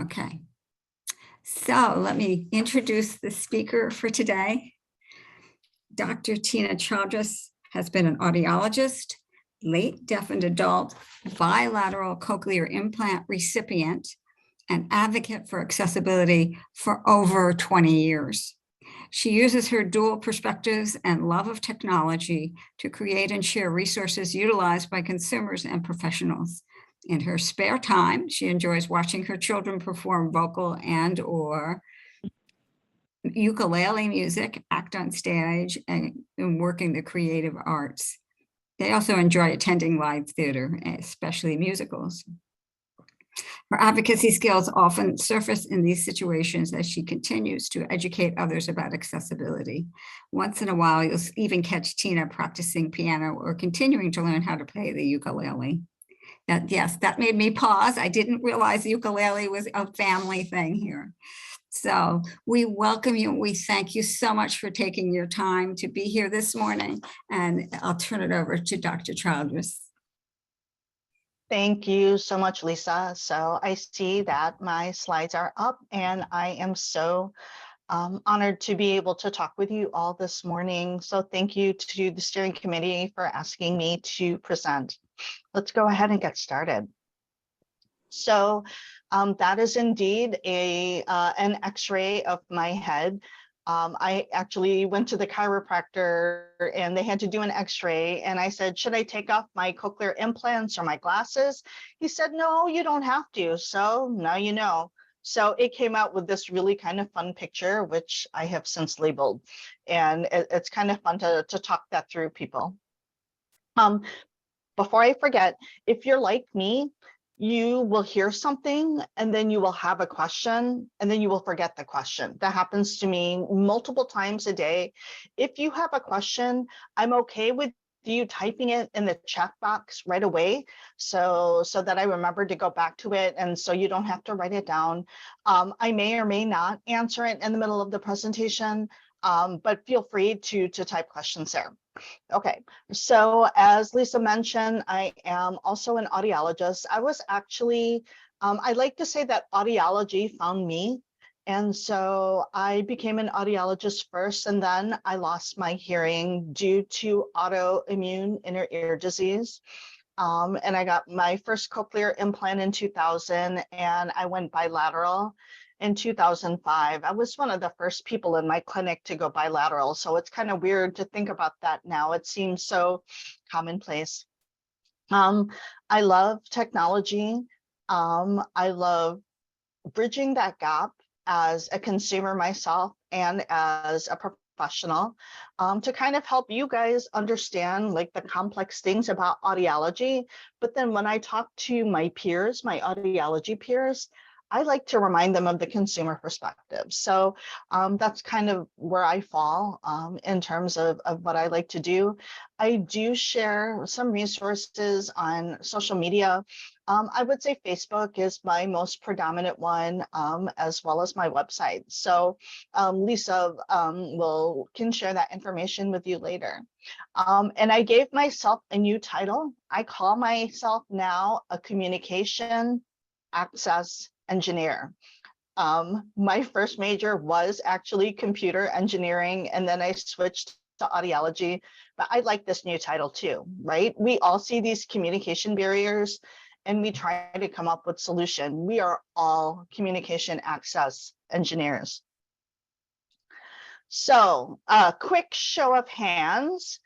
Okay, so let me introduce the speaker for today. Dr. Tina Childress has been an audiologist, late deafened adult, bilateral cochlear implant recipient, and advocate for accessibility for over 20 years. She uses her dual perspectives and love of technology to create and share resources utilized by consumers and professionals. In her spare time, she enjoys watching her children perform vocal and/or ukulele music, act on stage, and working the creative arts. They also enjoy attending live theater, especially musicals. Her advocacy skills often surface in these situations as she continues to educate others about accessibility. Once in a while, you'll even catch Tina practicing piano or continuing to learn how to play the ukulele. Yes, that made me pause. I didn't realize the ukulele was a family thing here. So we welcome you. We thank you so much for taking your time to be here this morning. And I'll turn it over to Dr. Childress. Thank you so much, Lisa. So I see that my slides are up, and I am so honored to be able to talk with you all this morning. So thank you to the steering committee for asking me to present. Let's go ahead and get started. So that is indeed an X-ray of my head. I actually went to the chiropractor and they had to do an X-ray, and I said, should I take off my cochlear implants or my glasses? He said, no, you don't have to. So now you know. So it came out with this really kind of fun picture, which I have since labeled, and it's kind of fun to talk that through, people. Before I forget, if you're like me, you will hear something and then you will have a question and then you will forget the question. That happens to me multiple times a day. If you have a question, I'm okay with you typing it in the chat box right away so that I remember to go back to it, and so you don't have to write it down. I may or may not answer it in the middle of the presentation, but feel free to type questions there. Okay, so as Lisa mentioned, I am also an audiologist. I was actually, I like to say that audiology found me. And so I became an audiologist first, and then I lost my hearing due to autoimmune inner ear disease. And I got my first cochlear implant in 2000, and I went bilateral in 2005. I was one of the first people in my clinic to go bilateral. So it's kind of weird to think about that now. It seems so commonplace. I love technology. I love bridging that gap as a consumer myself and as a professional, to kind of help you guys understand like the complex things about audiology. But then when I talk to my peers, my audiology peers, I like to remind them of the consumer perspective. So that's kind of where I fall in terms of what I like to do. I do share some resources on social media. I would say Facebook is my most predominant one, as well as my website. So Lisa can share that information with you later. And I gave myself a new title. I call myself now a communication access engineer. My first major was actually computer engineering, and then I switched to audiology, but I like this new title too, right? We all see these communication barriers and we try to come up with solution. We are all communication access engineers. So a quick show of hands.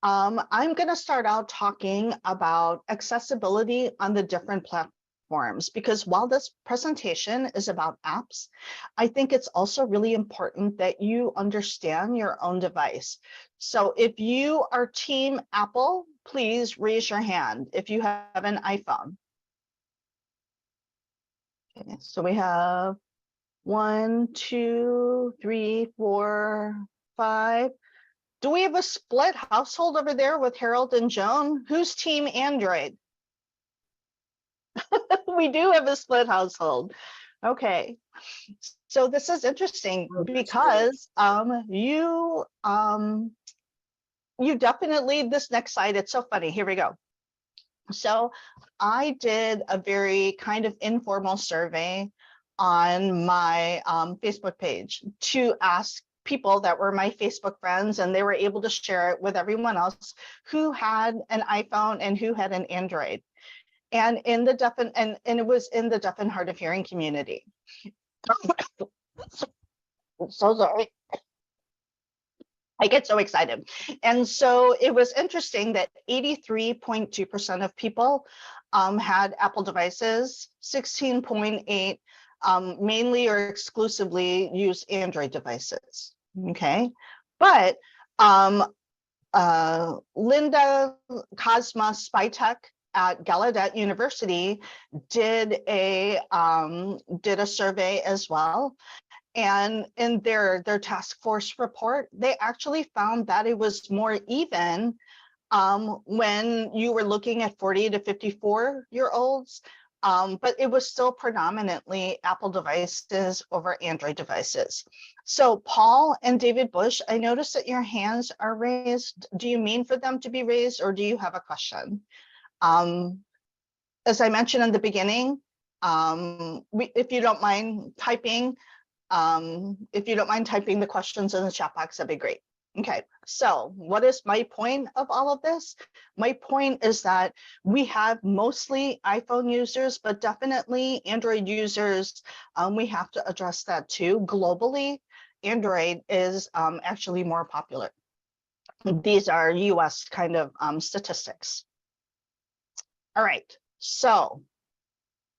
I'm going to start out talking about accessibility on the different platforms, because while this presentation is about apps, I think it's also really important that you understand your own device. So if you are Team Apple, please raise your hand if you have an iPhone. Okay, so we have 1, 2, 3, 4, 5. Do we have a split household over there with Harold and Joan? Who's Team Android? We do have a split household. Okay, so this is interesting because you definitely, this next slide, it's so funny. Here we go. So I did a very kind of informal survey on my Facebook page to ask people that were my Facebook friends, and they were able to share it with everyone else who had an iPhone and who had an Android. And in the deaf and it was in the deaf and hard of hearing community. So sorry. I get so excited. And so it was interesting that 83.2% of people had Apple devices, 16.8 mainly or exclusively use Android devices. Okay, but Linda Cosma Spytek at Gallaudet University did a survey as well. And in their task force report, they actually found that it was more even when you were looking at 40 to 54-year-olds, but it was still predominantly Apple devices over Android devices. So Paul and David Bush, I noticed that your hands are raised. Do you mean for them to be raised, or do you have a question? As I mentioned in the beginning, if you don't mind typing, the questions in the chat box, that'd be great. Okay, so what is my point of all of this? My point is that we have mostly iPhone users, but definitely Android users. We have to address that too. Globally, Android is actually more popular. These are US kind of statistics. All right, so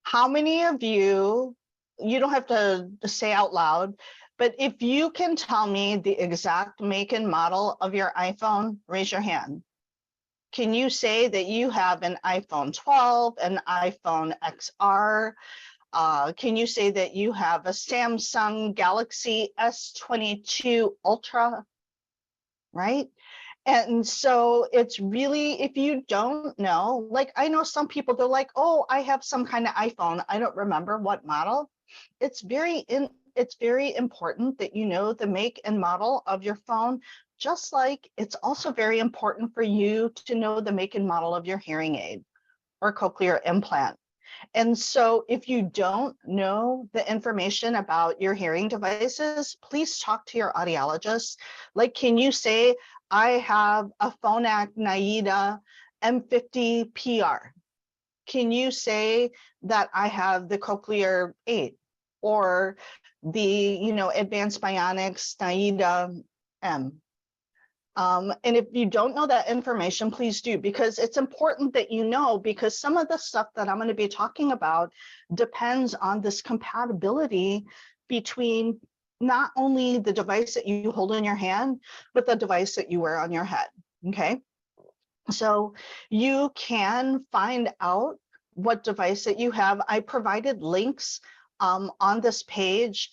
how many of you, you don't have to say out loud, but if you can tell me the exact make and model of your iPhone, raise your hand. Can you say that you have an iPhone 12, an iPhone XR? Can you say that you have a Samsung Galaxy S22 Ultra, right? And so it's really, if you don't know, like I know some people, they're like, oh, I have some kind of iPhone, I don't remember what model. It's very important that you know the make and model of your phone, just like it's also very important for you to know the make and model of your hearing aid or cochlear implant. And so if you don't know the information about your hearing devices, please talk to your audiologist. Like, can you say, I have a Phonak Naida M50 PR? Can you say that I have the Cochlear 8 or the, Advanced Bionics Naida M? And if you don't know that information, please do, because it's important that you know, because some of the stuff that I'm going to be talking about depends on this compatibility between not only the device that you hold in your hand, but the device that you wear on your head. Okay, so you can find out what device that you have. I provided links on this page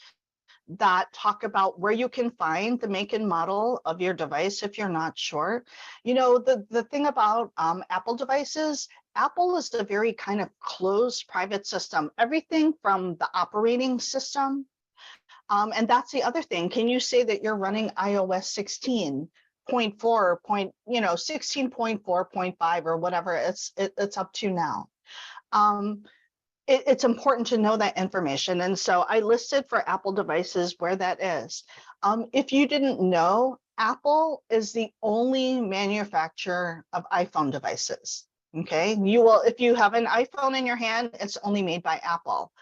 that talk about where you can find the make and model of your device if you're not sure. The thing about Apple devices, Apple is a very kind of closed private system, everything from the operating system. And that's the other thing. Can you say that you're running iOS 16.4, 16.4.5 or whatever it's up to now? It's important to know that information. And so I listed for Apple devices where that is. If you didn't know, Apple is the only manufacturer of iPhone devices. Okay, if you have an iPhone in your hand, it's only made by Apple.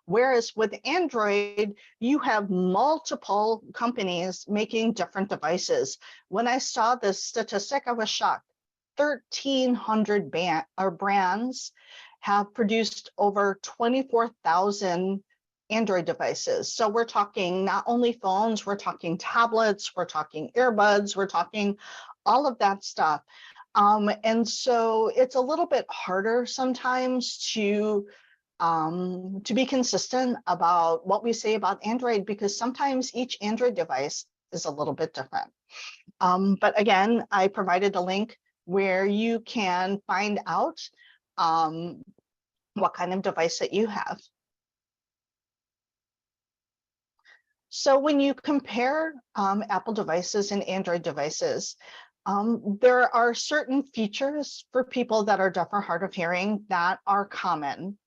Whereas with Android, you have multiple companies making different devices. When I saw this statistic, I was shocked. 1,300 brands have produced over 24,000 Android devices. So we're talking not only phones, we're talking tablets, we're talking earbuds, we're talking all of that stuff. And so it's a little bit harder sometimes to be consistent about what we say about Android, because sometimes each Android device is a little bit different. But again, I provided a link where you can find out what kind of device that you have. So when you compare Apple devices and Android devices, There are certain features for people that are deaf or hard of hearing that are common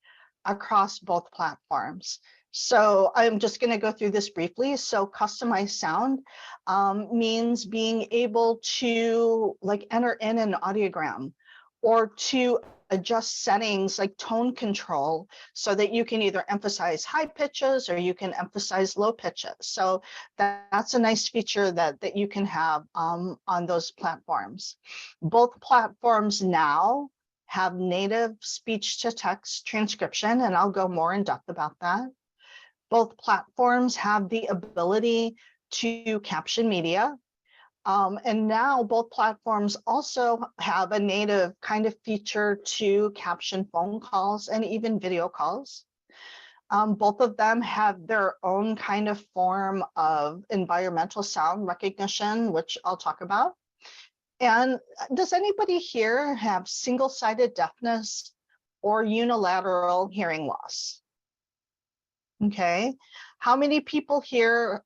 across both platforms. So I'm just going to go through this briefly. So customized sound means being able to like enter in an audiogram or to adjust settings like tone control so that you can either emphasize high pitches or you can emphasize low pitches. So that's a nice feature that you can have on those platforms. Both platforms now have native speech to text transcription, and I'll go more in depth about that. Both platforms have the ability to caption media. And now both platforms also have a native kind of feature to caption phone calls and even video calls. Both of them have their own kind of form of environmental sound recognition, which I'll talk about. And does anybody here have single-sided deafness or unilateral hearing loss? Okay. How many people here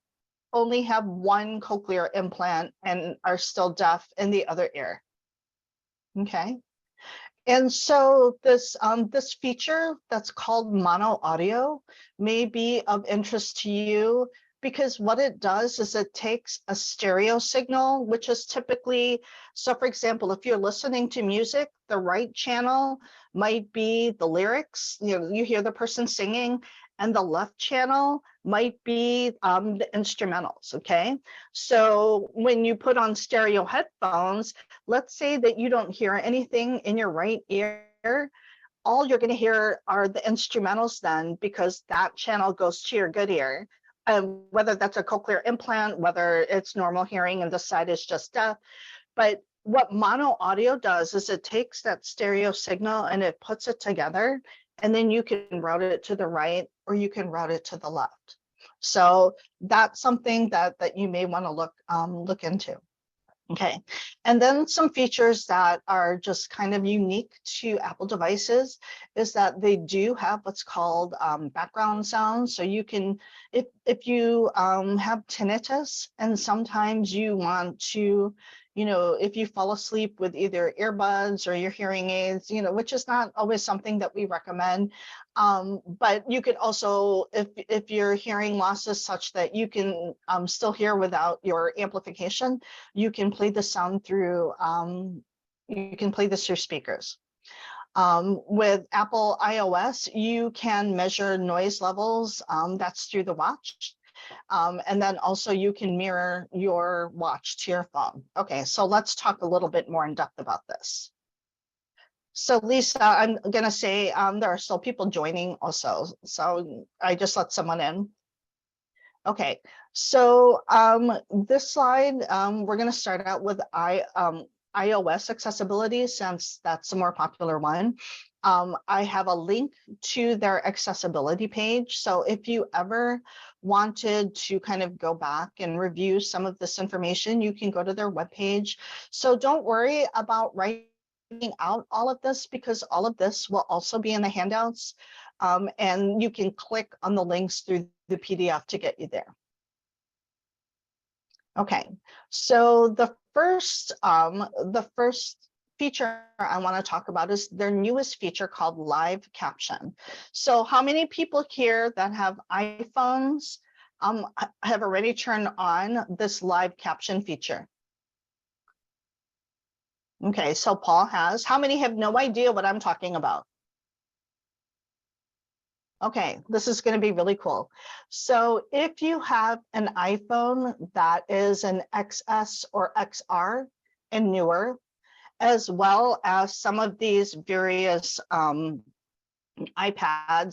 only have one cochlear implant and are still deaf in the other ear? Okay. And so this feature that's called mono audio may be of interest to you because what it does is it takes a stereo signal, which is typically, so for example, if you're listening to music, the right channel might be the lyrics, you hear the person singing, and the left channel might be the instrumentals, okay? So when you put on stereo headphones, let's say that you don't hear anything in your right ear, all you're gonna hear are the instrumentals then, because that channel goes to your good ear. Whether that's a cochlear implant, whether it's normal hearing and this side is just deaf. But what mono audio does is it takes that stereo signal and it puts it together, and then you can route it to the right or you can route it to the left. So that's something that you may want to look into. Okay, and then some features that are just kind of unique to Apple devices is that they do have what's called background sound. So you can, if you have tinnitus and sometimes you want to, if you fall asleep with either earbuds or your hearing aids, which is not always something that we recommend. But you could also, if your hearing loss is such that you can still hear without your amplification, you can play the sound through, you can play this through speakers. With Apple iOS, you can measure noise levels, that's through the watch. And then also you can mirror your watch to your phone. Okay, so let's talk a little bit more in depth about this. So Lisa, I'm gonna say there are still people joining also, so I just let someone in. Okay, so this slide, we're gonna start out with iOS accessibility since that's a more popular one. I have a link to their accessibility page. So if you ever wanted to kind of go back and review some of this information, you can go to their webpage. So don't worry about writing out all of this because all of this will also be in the handouts. And you can click on the links through the PDF to get you there. Okay, so the first feature I want to talk about is their newest feature called live caption. So how many people here that have iPhones have already turned on this live caption feature? Okay, so Paul has. How many have no idea what I'm talking about? Okay, this is going to be really cool. So if you have an iPhone that is an XS or XR and newer, as well as some of these various iPads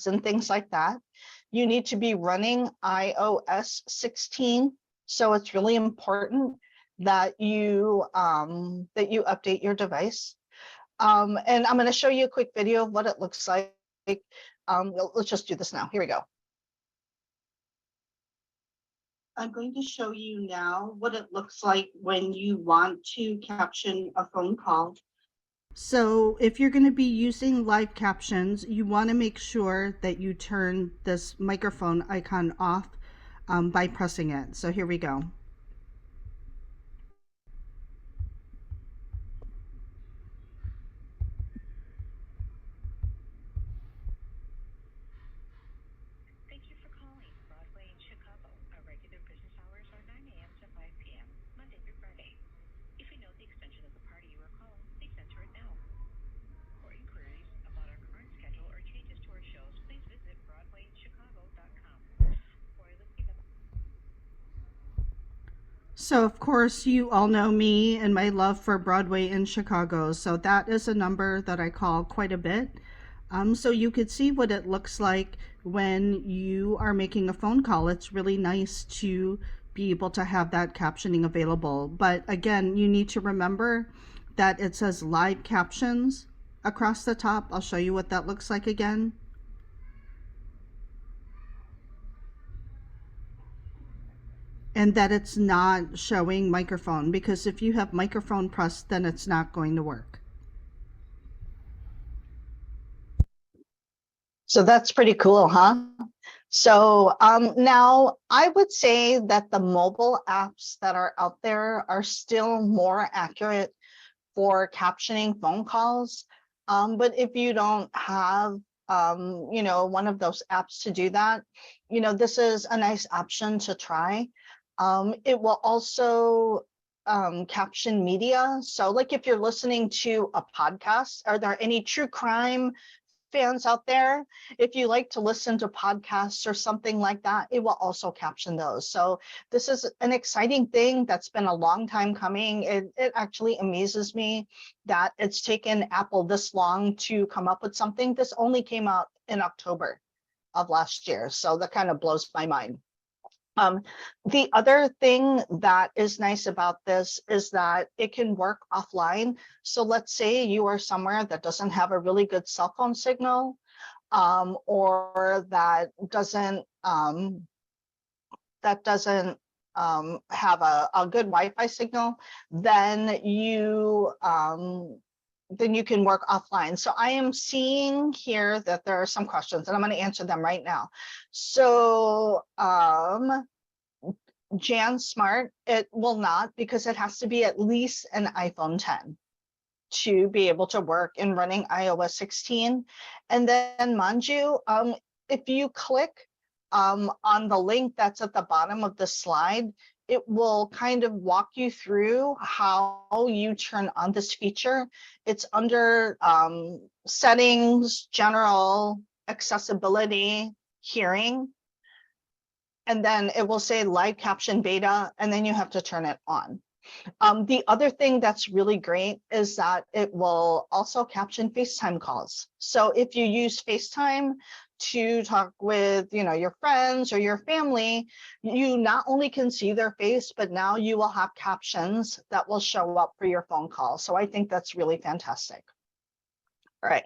and things like that, you need to be running iOS 16. So it's really important that you update your device. And I'm going to show you a quick video of what it looks like. Let's just do this now. Here we go. I'm going to show you now what it looks like when you want to caption a phone call. So if you're going to be using live captions, you want to make sure that you turn this microphone icon off by pressing it. So here we go. So, of course, you all know me and my love for Broadway in Chicago. So, that is a number that I call quite a bit. So, you could see what it looks like when you are making a phone call. It's really nice to be able to have that captioning available. But again, you need to remember that it says live captions across the top. I'll show you what that looks like again. And that it's not showing microphone, because if you have microphone pressed, then it's not going to work. So that's pretty cool, huh? So now I would say that the mobile apps that are out there are still more accurate for captioning phone calls. But if you don't have, one of those apps to do that, this is a nice option to try. It will also caption media. So like if you're listening to a podcast, are there any true crime fans out there? If you like to listen to podcasts or something like that, it will also caption those. So this is an exciting thing that's been a long time coming. It actually amazes me that it's taken Apple this long to come up with something. This only came out in October of last year. So that kind of blows my mind. The other thing that is nice about this is that it can work offline. So let's say you are somewhere that doesn't have a really good cell phone signal, or that doesn't have a good Wi-Fi signal, then you can work offline. So I am seeing here that there are some questions and I'm going to answer them right now. So Jan Smart, it will not, because it has to be at least an iPhone 10 to be able to work in running iOS 16. And then Manju, if you click on the link that's at the bottom of the slide, it will kind of walk you through how you turn on this feature. It's under settings, general, accessibility, hearing. And then it will say live caption beta, and then you have to turn it on. The other thing that's really great is that it will also caption FaceTime calls. So if you use FaceTime to talk with, your friends or your family, you not only can see their face, but now you will have captions that will show up for your phone call. So I think that's really fantastic. All right.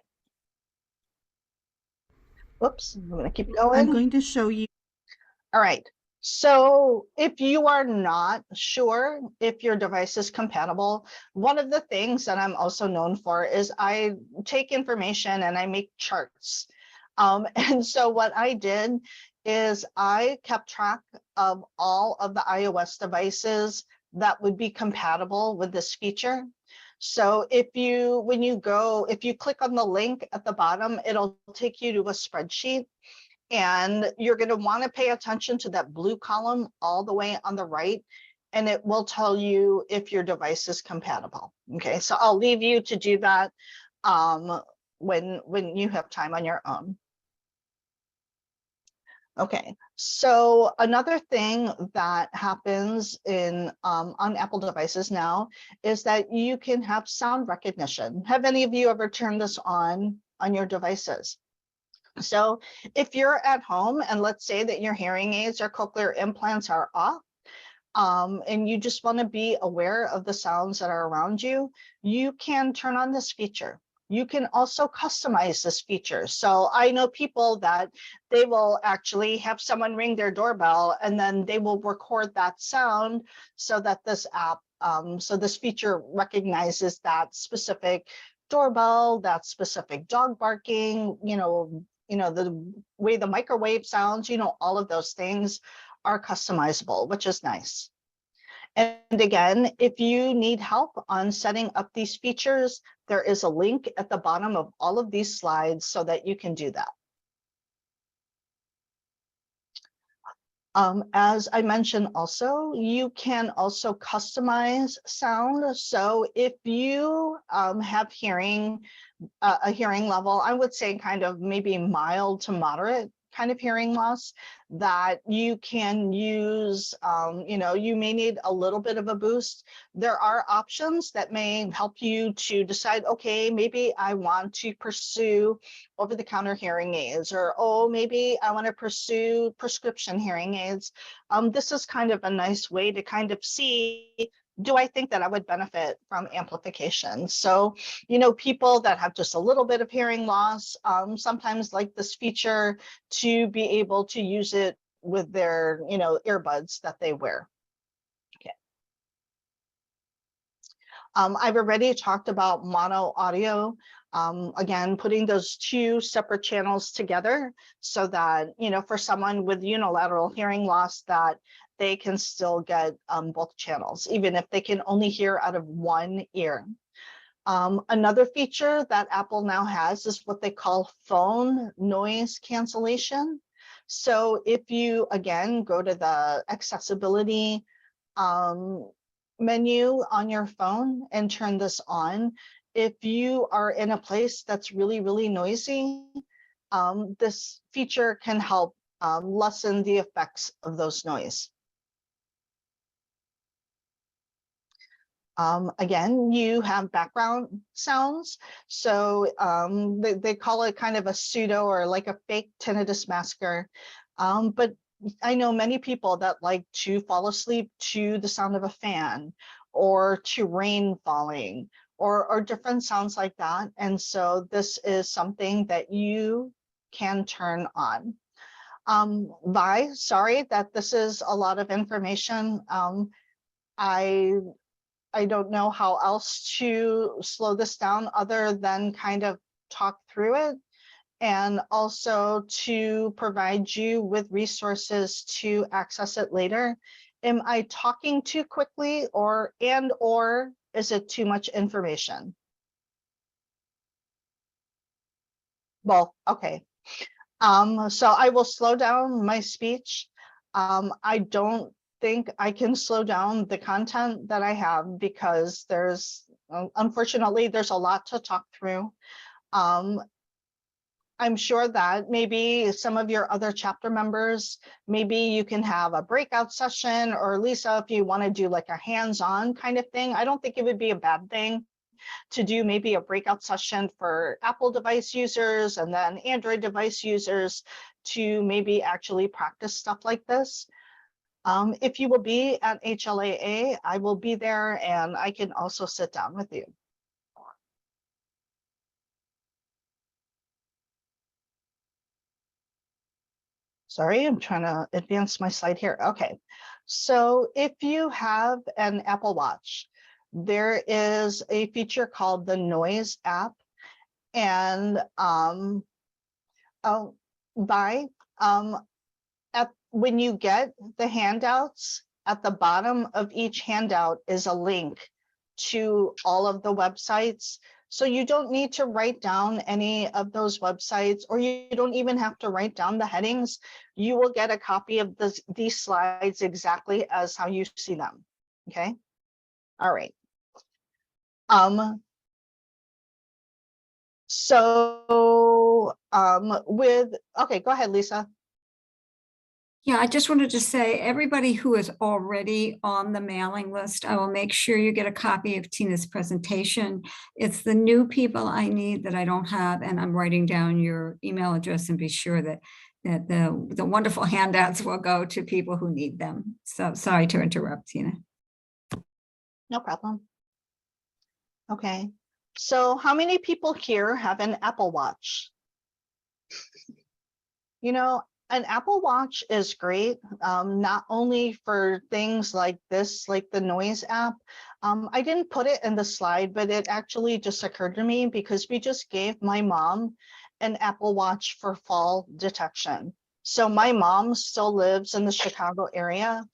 Whoops, I'm going to keep going. I'm going to show you. All right. So if you are not sure if your device is compatible, one of the things that I'm also known for is I take information and I make charts. And so what I did is I kept track of all of the iOS devices that would be compatible with this feature. So if you click on the link at the bottom, it'll take you to a spreadsheet. And you're going to want to pay attention to that blue column all the way on the right, and it will tell you if your device is compatible. Okay, so I'll leave you to do that when you have time on your own. Okay, so another thing that happens on Apple devices now is that you can have sound recognition. Have any of you ever turned this on your devices? So if you're at home and let's say that your hearing aids or cochlear implants are off, and you just want to be aware of the sounds that are around you, you can turn on this feature. You can also customize this feature. So I know people that they will actually have someone ring their doorbell and then they will record that sound so that this app, so this feature recognizes that specific doorbell, that specific dog barking, the way the microwave sounds, all of those things are customizable, which is nice. And again, if you need help on setting up these features, there is a link at the bottom of all of these slides so that you can do that. As I mentioned also, you can also customize sound. So if you have a hearing level, I would say kind of maybe mild to moderate, kind of hearing loss that you can use, you may need a little bit of a boost. There are options that may help you to decide, okay, maybe I want to pursue over-the-counter hearing aids, or, oh, maybe I want to pursue prescription hearing aids. This is kind of a nice way to kind of see, do I think that I would benefit from amplification? So, people that have just a little bit of hearing loss, sometimes like this feature to be able to use it with their, earbuds that they wear. Okay. I've already talked about mono audio. Again, putting those two separate channels together so that, for someone with unilateral hearing loss, that they can still get both channels, even if they can only hear out of one ear. Another feature that Apple now has is what they call phone noise cancellation. So if you, again, go to the accessibility menu on your phone and turn this on, if you are in a place that's really, really noisy, this feature can help lessen the effects of those noise. Again, you have background sounds. So they call it kind of a pseudo or like a fake tinnitus masker. But I know many people that like to fall asleep to the sound of a fan or to rain falling or different sounds like that. And so this is something that you can turn on. Vi, sorry that this is a lot of information. I don't know how else to slow this down other than kind of talk through it, and also to provide you with resources to access it later. Am I talking too quickly or is it too much information? Both, okay. So I will slow down my speech. I don't think I can slow down the content that I have because unfortunately, there's a lot to talk through. I'm sure that maybe some of your other chapter members, maybe you can have a breakout session, or Lisa, if you want to do like a hands-on kind of thing, I don't think it would be a bad thing to do maybe a breakout session for Apple device users and then Android device users to maybe actually practice stuff like this. If you will be at HLAA, I will be there and I can also sit down with you. Sorry, I'm trying to advance my slide here. Okay, so if you have an Apple Watch, there is a feature called the Noise app. And when you get the handouts, at the bottom of each handout is a link to all of the websites. So you don't need to write down any of those websites, or you don't even have to write down the headings. You will get a copy of these slides exactly as how you see them. Okay. All right. Okay, go ahead, Lisa. Yeah, I just wanted to say, everybody who is already on the mailing list, I will make sure you get a copy of Tina's presentation. It's the new people I need that I don't have, and I'm writing down your email address and be sure that the wonderful handouts will go to people who need them. So sorry to interrupt, Tina. No problem. Okay, so how many people here have an Apple Watch? An Apple Watch is great, not only for things like this, like the Noise app. I didn't put it in the slide, but it actually just occurred to me because we just gave my mom an Apple Watch for fall detection. So my mom still lives in the Chicago area,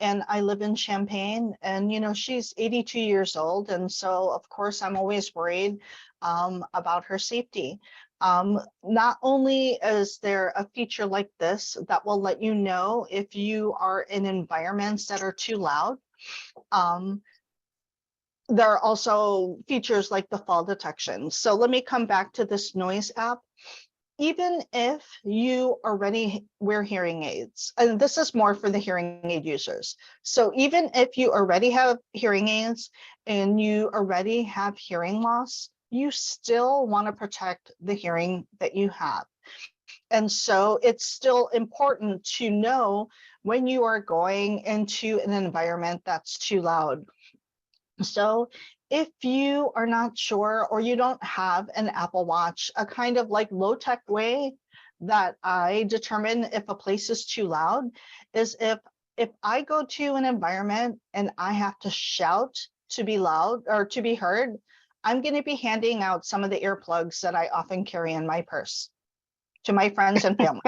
and I live in Champaign, and she's 82 years old, and so of course I'm always worried about her safety. Not only is there a feature like this that will let you know if you are in environments that are too loud, there are also features like the fall detection. So let me come back to this Noise app. even if you already wear hearing aids, and this is more for the hearing aid users. So even if you already have hearing aids and you already have hearing loss, you still want to protect the hearing that you have. And so it's still important to know when you are going into an environment that's too loud. So if you are not sure or you don't have an Apple Watch, a kind of like low-tech way that I determine if a place is too loud is if I go to an environment and I have to shout to be loud or to be heard, I'm going to be handing out some of the earplugs that I often carry in my purse to my friends and family,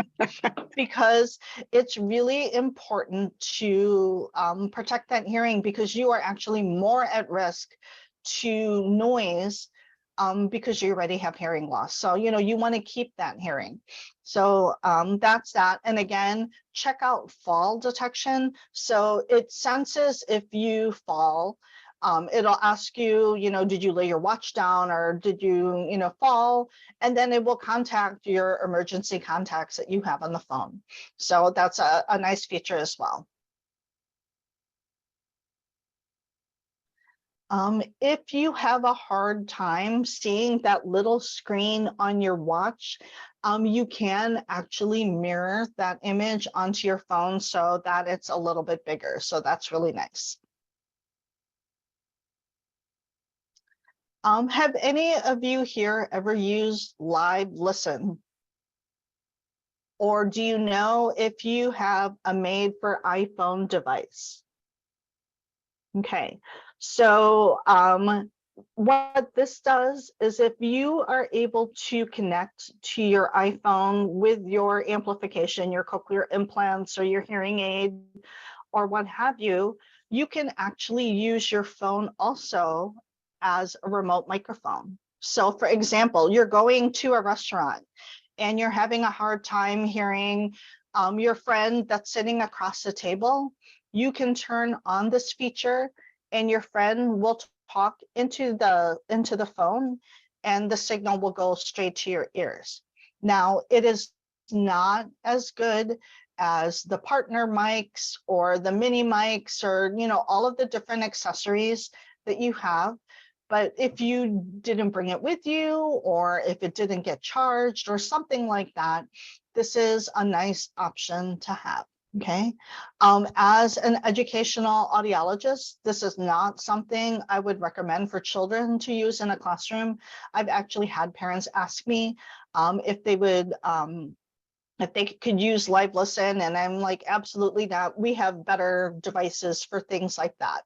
because it's really important to protect that hearing, because you are actually more at risk to noise because you already have hearing loss. So, you want to keep that hearing. So that's that. And again, check out fall detection. So it senses if you fall. It'll ask you, did you lay your watch down or did you, fall? And then it will contact your emergency contacts that you have on the phone. So that's a nice feature as well. If you have a hard time seeing that little screen on your watch, you can actually mirror that image onto your phone so that it's a little bit bigger. So that's really nice. Have any of you here ever used Live Listen? Or do you know if you have a made for iPhone device? Okay, so what this does is if you are able to connect to your iPhone with your amplification, your cochlear implants or your hearing aid or what have you, you can actually use your phone also as a remote microphone. So for example, you're going to a restaurant and you're having a hard time hearing your friend that's sitting across the table, you can turn on this feature and your friend will talk into the phone and the signal will go straight to your ears. Now, it is not as good as the partner mics or the mini mics or, all of the different accessories that you have. But if you didn't bring it with you, or if it didn't get charged or something like that, this is a nice option to have. Okay. As an educational audiologist, this is not something I would recommend for children to use in a classroom. I've actually had parents ask me if they would if they could use Live Listen, and I'm like, absolutely not. We have better devices for things like that.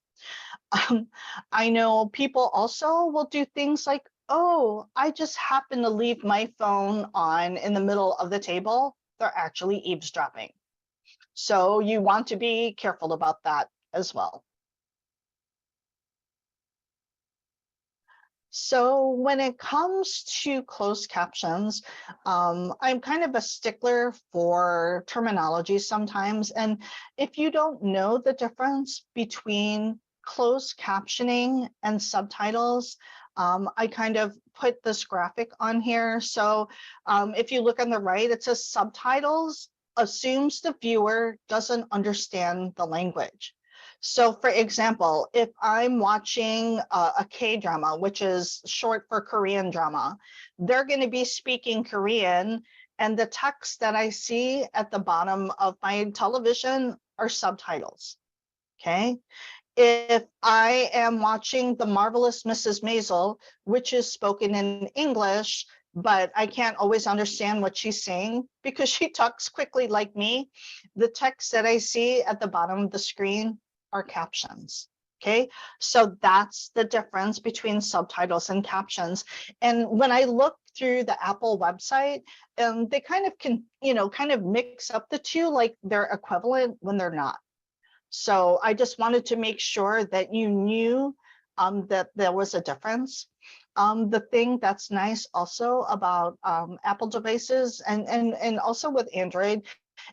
I know people also will do things like, oh, I just happen to leave my phone on in the middle of the table. They're actually eavesdropping. So you want to be careful about that as well. So when it comes to closed captions, I'm kind of a stickler for terminology sometimes. And if you don't know the difference between closed captioning and subtitles, I kind of put this graphic on here. So if you look on the right, it says subtitles assumes the viewer doesn't understand the language. So for example, if I'm watching a K-drama, which is short for Korean drama, they're going to be speaking Korean, and the text that I see at the bottom of my television are subtitles. Okay. If I am watching The Marvelous Mrs. Maisel, which is spoken in English, but I can't always understand what she's saying because she talks quickly like me, the text that I see at the bottom of the screen are captions. Okay, so that's the difference between subtitles and captions. And when I look through the Apple website, they kind of can, kind of mix up the two, like they're equivalent when they're not. So I just wanted to make sure that you knew that there was a difference. The thing that's nice also about Apple devices and also with Android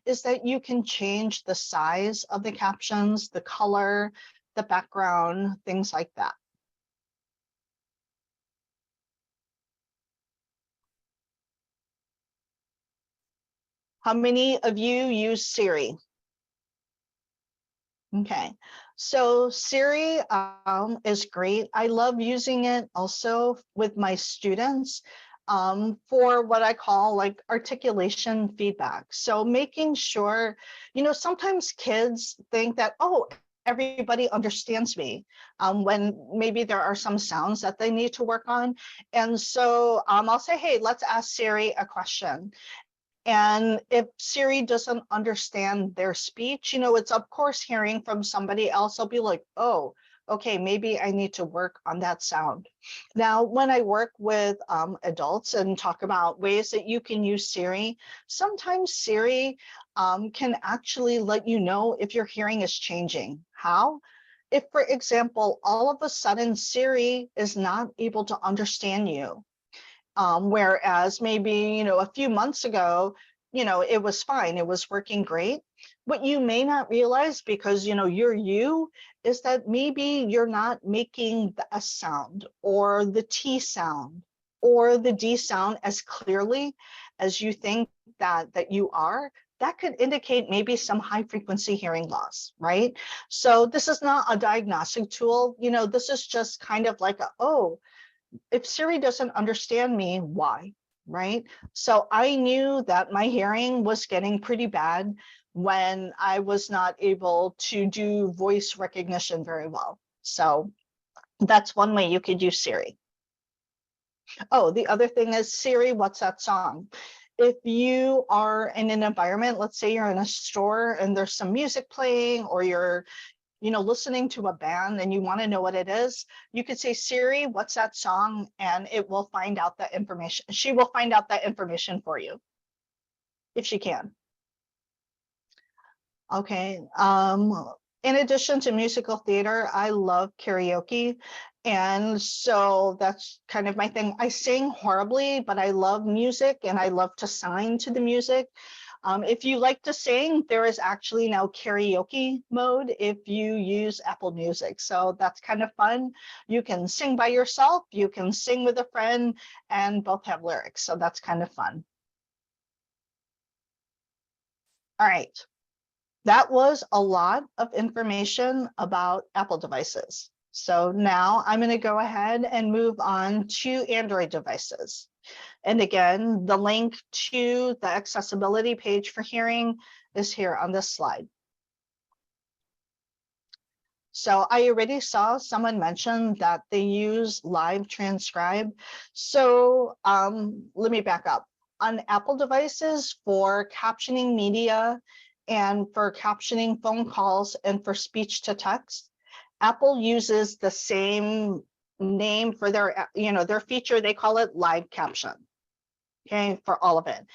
is that you can change the size of the captions, the color, the background, things like that. How many of you use Siri? Okay, so Siri is great. I love using it also with my students for what I call like articulation feedback. So making sure, sometimes kids think that, oh, everybody understands me when maybe there are some sounds that they need to work on. And so I'll say, hey, let's ask Siri a question. And if Siri doesn't understand their speech, it's of course hearing from somebody else. I'll be like, oh, okay, maybe I need to work on that sound. Now, when I work with adults and talk about ways that you can use Siri, sometimes Siri can actually let you know if your hearing is changing. How? If, for example, all of a sudden Siri is not able to understand you, whereas maybe, a few months ago, it was fine, it was working great. What you may not realize, because, you're you, is that maybe you're not making the S sound or the T sound or the D sound as clearly as you think that you are. That could indicate maybe some high frequency hearing loss, right? So this is not a diagnostic tool. This is just kind of like, oh, if Siri doesn't understand me, why? Right? So I knew that my hearing was getting pretty bad when I was not able to do voice recognition very well. So that's one way you could use Siri. Oh, the other thing is, Siri, what's that song? If you are in an environment, let's say you're in a store and there's some music playing, or you're listening to a band and you want to know what it is, you could say, Siri, what's that song? And it will find out that information. She will find out that information for you, if she can. Okay. In addition to musical theater, I love karaoke. And so that's kind of my thing. I sing horribly, but I love music and I love to sign to the music. If you like to sing, there is actually now karaoke mode if you use Apple Music. So that's kind of fun. You can sing by yourself, you can sing with a friend, and both have lyrics. So that's kind of fun. All right. That was a lot of information about Apple devices. So now I'm going to go ahead and move on to Android devices. And again, the link to the accessibility page for hearing is here on this slide. So I already saw someone mention that they use Live Transcribe. So let me back up. On Apple devices, for captioning media and for captioning phone calls and for speech to text, Apple uses the same name for their feature. They call it Live Caption. Okay, for all of it.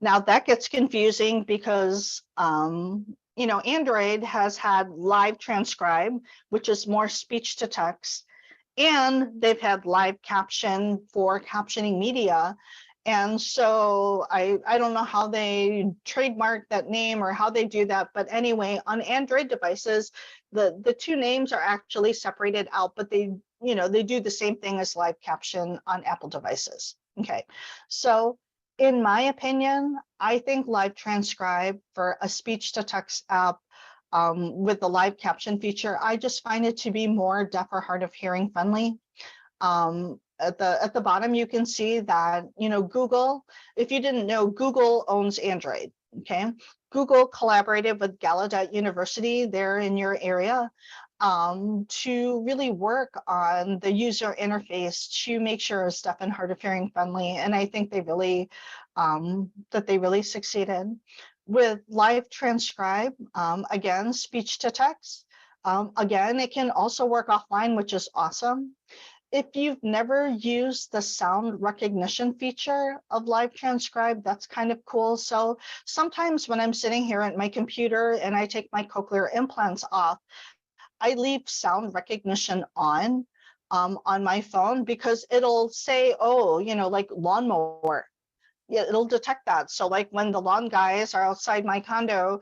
Now that gets confusing because Android has had Live Transcribe, which is more speech to text, and they've had Live Caption for captioning media. And so I don't know how they trademark that name or how they do that, but anyway, on Android devices, the two names are actually separated out, but they do the same thing as Live Caption on Apple devices. Okay, so in my opinion, I think Live Transcribe for a speech to text app with the Live Caption feature, I just find it to be more deaf or hard of hearing friendly. At the bottom, you can see that, Google, if you didn't know, Google owns Android, okay? Google collaborated with Gallaudet University there in your area to really work on the user interface to make sure it's deaf and hard of hearing friendly. And I think they really, succeeded. With Live Transcribe, again, speech to text, again, it can also work offline, which is awesome. If you've never used the sound recognition feature of Live Transcribe, that's kind of cool. So sometimes when I'm sitting here at my computer and I take my cochlear implants off, I leave sound recognition on my phone because it'll say, oh, like lawnmower. Yeah, it'll detect that. So like when the lawn guys are outside my condo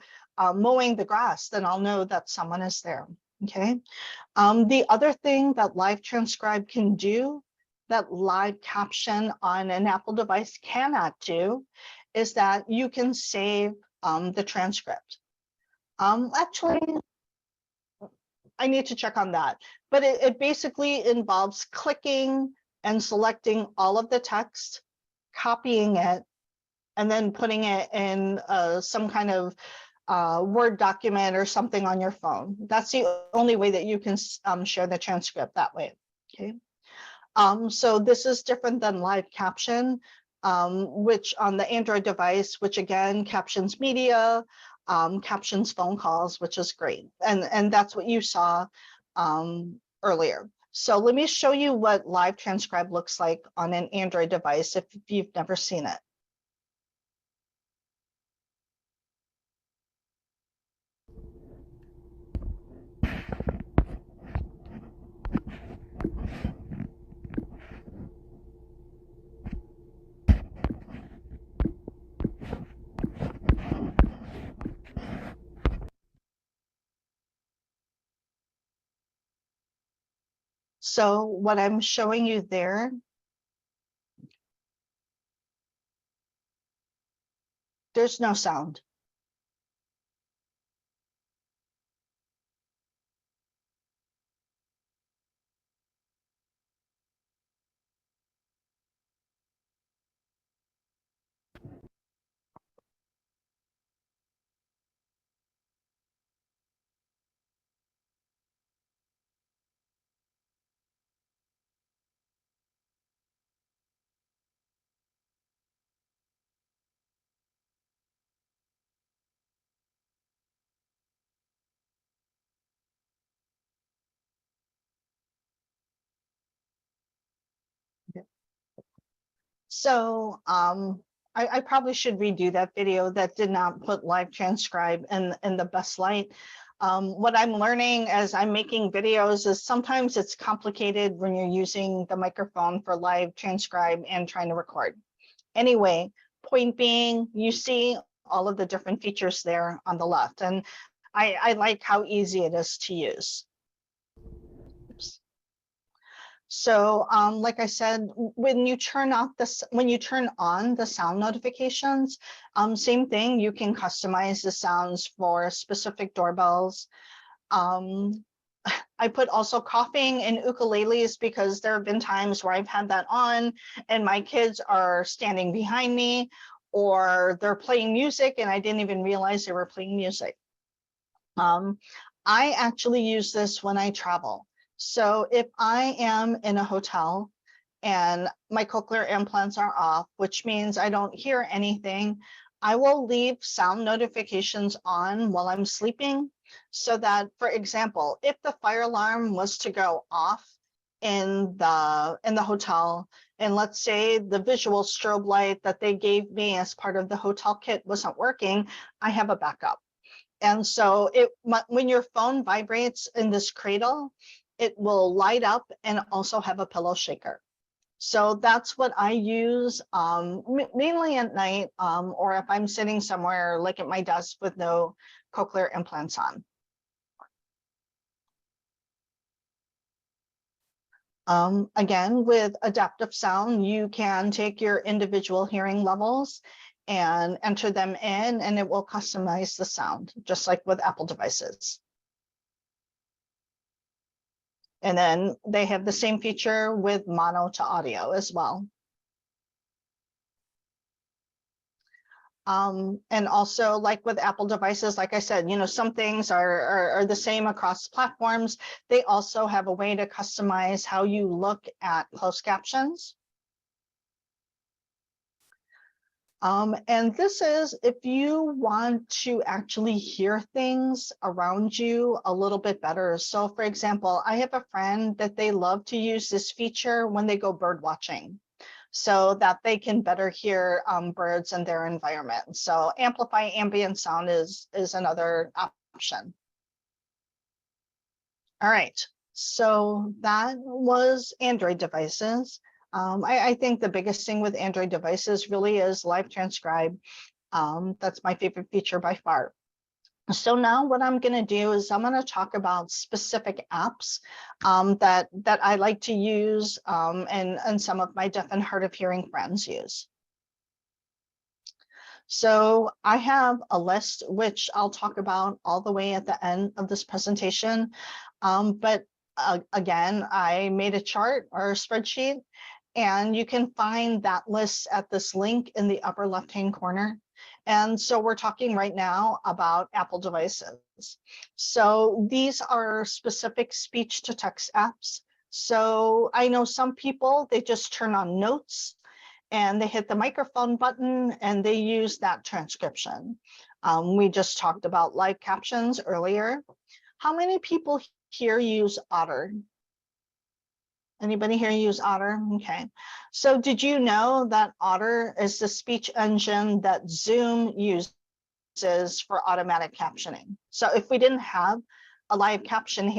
mowing the grass, then I'll know that someone is there. Okay. The other thing that Live Transcribe can do that Live Caption on an Apple device cannot do is that you can save the transcript. Actually, I need to check on that, but it basically involves clicking and selecting all of the text, copying it, and then putting it in some kind of Word document or something on your phone. That's the only way that you can share the transcript that way. Okay. So this is different than live caption, which on the Android device, which again captions media, captions phone calls, which is great. And that's what you saw earlier. So let me show you what live transcribe looks like on an Android device if you've never seen it. So what I'm showing you there, there's no sound. So I probably should redo that video that did not put live transcribe in the best light. What I'm learning as I'm making videos is sometimes it's complicated when you're using the microphone for live transcribe and trying to record. Anyway, point being, you see all of the different features there on the left, and I like how easy it is to use. Oops. So like I said, when you turn on the sound notifications, same thing, you can customize the sounds for specific doorbells. I put also coughing and ukuleles because there have been times where I've had that on and my kids are standing behind me, or they're playing music and I didn't even realize they were playing music. I actually use this when I travel. So if I am in a hotel and my cochlear implants are off, which means I don't hear anything, I will leave sound notifications on while I'm sleeping so that, for example, if the fire alarm was to go off in the hotel, and let's say the visual strobe light that they gave me as part of the hotel kit wasn't working, I have a backup. And so when your phone vibrates in this cradle, it will light up and also have a pillow shaker. So that's what I use mainly at night, or if I'm sitting somewhere like at my desk with no cochlear implants on. Again, with adaptive sound, you can take your individual hearing levels and enter them in, and it will customize the sound, just like with Apple devices. And then they have the same feature with mono to audio as well. And also, like with Apple devices, like I said, some things are the same across platforms. They also have a way to customize how you look at closed captions. And this is if you want to actually hear things around you a little bit better. So for example, I have a friend that they love to use this feature when they go bird watching so that they can better hear birds in their environment. So amplify ambient sound is another option. All right, so that was Android devices. I think the biggest thing with Android devices really is live transcribe. That's my favorite feature by far. So now what I'm going to do is I'm going to talk about specific apps that I like to use and some of my deaf and hard of hearing friends use. So I have a list, which I'll talk about all the way at the end of this presentation. But again, I made a chart or a spreadsheet, and you can find that list at this link in the upper left-hand corner. And so we're talking right now about Apple devices. So these are specific speech to text apps. So I know some people, they just turn on notes and they hit the microphone button and they use that transcription. We just talked about live captions earlier. How many people here use Otter? Anybody here use Otter? Okay. So did you know that Otter is the speech engine that Zoom uses for automatic captioning? So if we didn't have a live captioner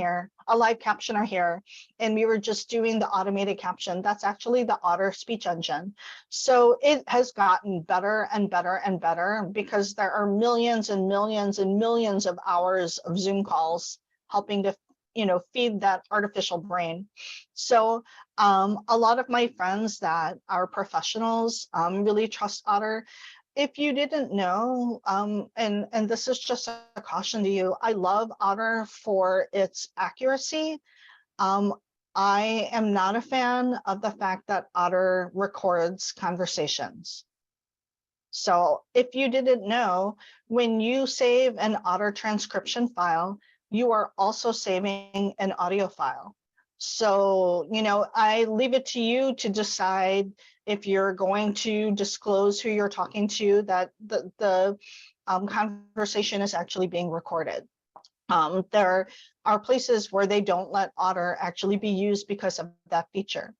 here, and we were just doing the automated caption, that's actually the Otter speech engine. So it has gotten better and better and better because there are millions and millions and millions of hours of Zoom calls helping to feed that artificial brain. So a lot of my friends that are professionals really trust Otter. If you didn't know, and this is just a caution to you, I love Otter for its accuracy. I am not a fan of the fact that Otter records conversations. So if you didn't know, when you save an Otter transcription file, you are also saving an audio file. So, I leave it to you to decide if you're going to disclose who you're talking to, that the conversation is actually being recorded. There are places where they don't let Otter actually be used because of that feature.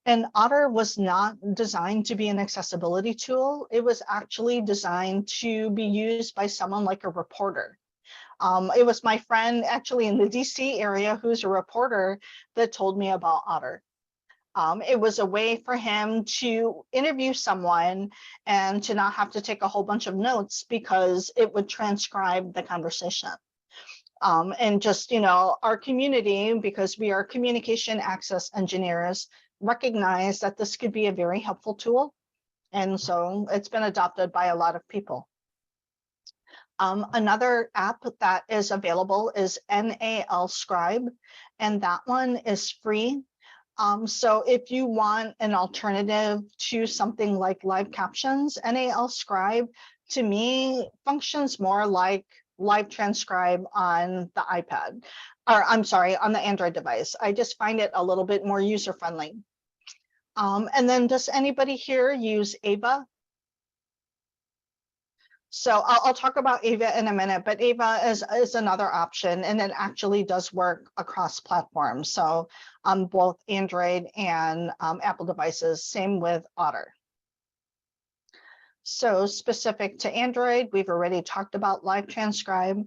And Otter was not designed to be an accessibility tool. It was actually designed to be used by someone like a reporter. It was my friend actually in the DC area who's a reporter that told me about Otter. It was a way for him to interview someone and to not have to take a whole bunch of notes because it would transcribe the conversation. And just, our community, because we are communication access engineers, recognize that this could be a very helpful tool. And so it's been adopted by a lot of people. Another app that is available is NAL Scribe, and that one is free. So if you want an alternative to something like live captions, NAL Scribe to me functions more like live transcribe on the iPad, or I'm sorry, on the Android device. I just find it a little bit more user-friendly. And then does anybody here use Ava? So I'll talk about Ava in a minute, but Ava is another option, and it actually does work across platforms. So on both Android and Apple devices, same with Otter. So specific to Android, we've already talked about Live Transcribe.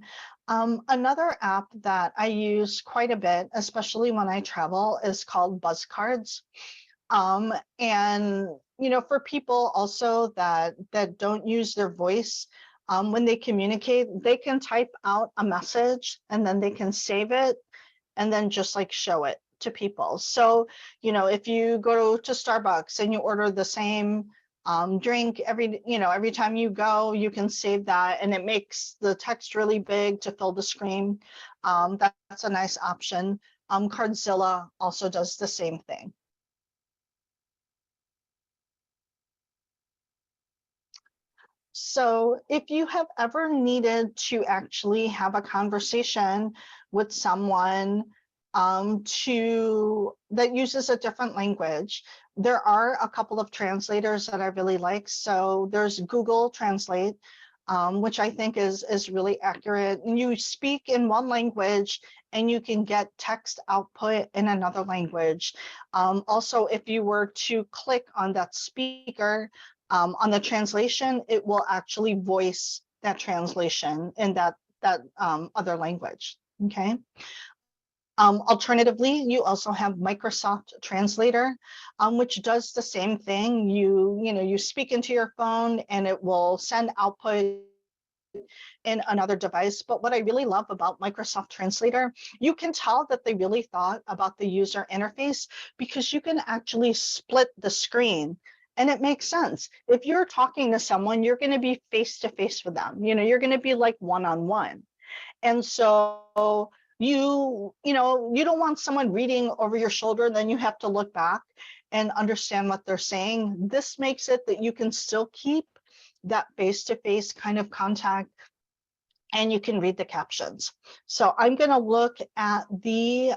Another app that I use quite a bit, especially when I travel, is called BuzzCards. And for people also that don't use their voice, when they communicate, they can type out a message and then they can save it and then just like show it to people. So, if you go to Starbucks and you order the same drink every time you go, you can save that, and it makes the text really big to fill the screen. That's a nice option. Cardzilla also does the same thing. So if you have ever needed to actually have a conversation with someone that uses a different language, there are a couple of translators that I really like. So there's Google Translate, which I think is really accurate. And you speak in one language and you can get text output in another language. Also, if you were to click on that speaker, on the translation, it will actually voice that translation in that other language. Okay. Alternatively, you also have Microsoft Translator, which does the same thing. You speak into your phone and it will send output in another device. But what I really love about Microsoft Translator, you can tell that they really thought about the user interface because you can actually split the screen And it makes sense. If you're talking to someone, you're going to be face to face with them. You're going to be like one-on-one. And so you don't want someone reading over your shoulder, then you have to look back and understand what they're saying. This makes it that you can still keep that face-to-face kind of contact, and you can read the captions. So I'm going to look at the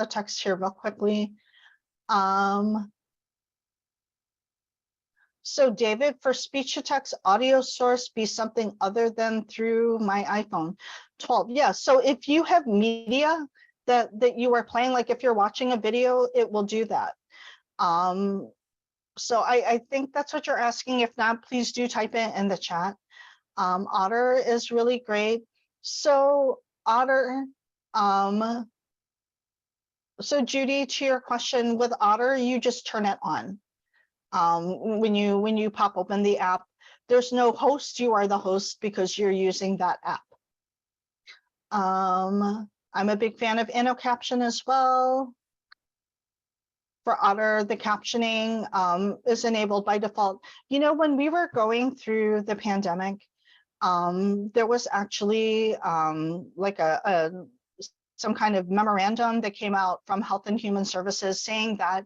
text here real quickly. So David, for speech to text audio source be something other than through my iPhone 12. Yeah, so if you have media that you are playing, like if you're watching a video, it will do that. So I think that's what you're asking. If not, please do type it in the chat. Otter is really great. So Otter, so Judy, to your question, with Otter, you just turn it on. When you pop open the app, there's no host. You are the host because you're using that app. I'm a big fan of InnoCaption as well. For Otter, the captioning is enabled by default. When we were going through the pandemic, there was actually like some kind of memorandum that came out from Health and Human Services saying that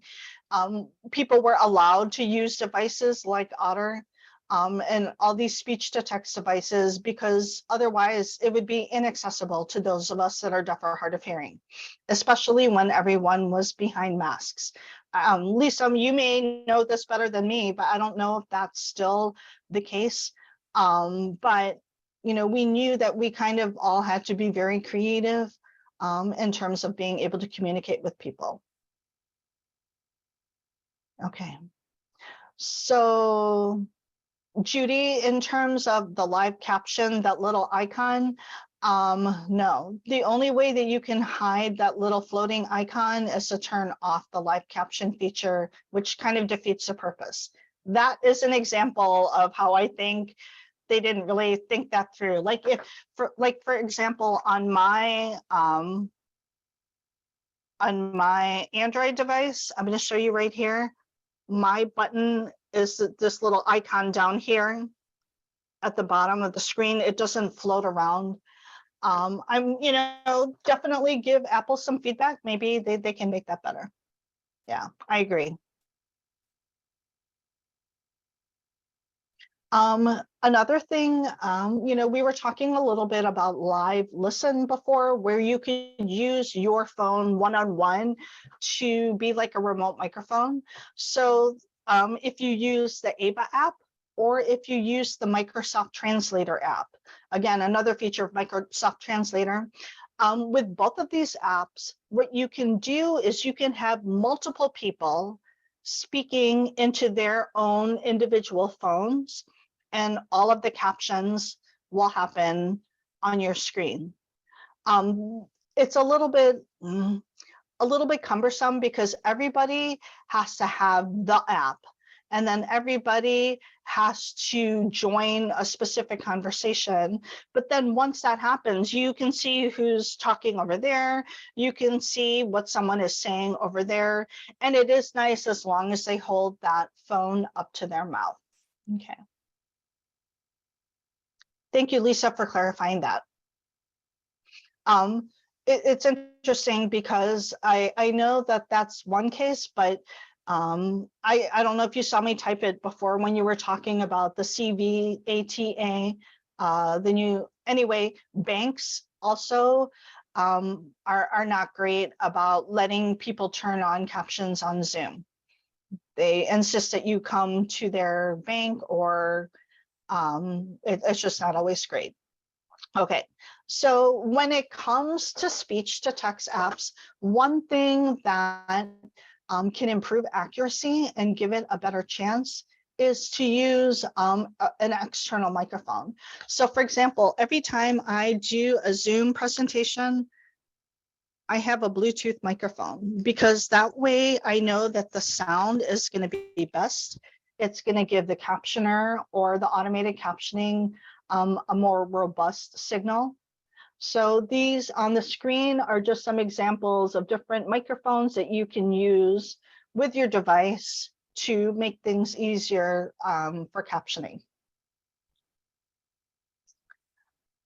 people were allowed to use devices like Otter and all these speech to text devices, because otherwise it would be inaccessible to those of us that are deaf or hard of hearing, especially when everyone was behind masks. Lisa, you may know this better than me, but I don't know if that's still the case. But we knew that we kind of all had to be very creative in terms of being able to communicate with people. Okay, so Judy, in terms of the live caption, that little icon, no. The only way that you can hide that little floating icon is to turn off the live caption feature, which kind of defeats the purpose. That is an example of how I think they didn't really think that through. Like for example, on my Android device, I'm going to show you right here. My button is this little icon down here at the bottom of the screen. It doesn't float around. I'm, definitely give Apple some feedback. Maybe they can make that better. Yeah, I agree. Another thing, we were talking a little bit about live listen before, where you could use your phone one-on-one to be like a remote microphone. So if you use the ABA app, or if you use the Microsoft Translator app, again, another feature of Microsoft Translator, with both of these apps, what you can do is you can have multiple people speaking into their own individual phones, and all of the captions will happen on your screen. It's a little bit cumbersome because everybody has to have the app, and then everybody has to join a specific conversation. But then once that happens, you can see who's talking over there. You can see what someone is saying over there. And it is nice as long as they hold that phone up to their mouth. Okay. Thank you, Lisa, for clarifying that. It's interesting because I know that that's one case, but I don't know if you saw me type it before when you were talking about the CVATA. Anyway, banks also are not great about letting people turn on captions on Zoom. They insist that you come to their bank, or it's just not always great. Okay, so when it comes to speech to text apps, one thing that can improve accuracy and give it a better chance is to use an external microphone. So for example, every time I do a Zoom presentation, I have a Bluetooth microphone, because that way I know that the sound is going to be best. It's going to give the captioner or the automated captioning a more robust signal. So these on the screen are just some examples of different microphones that you can use with your device to make things easier for captioning.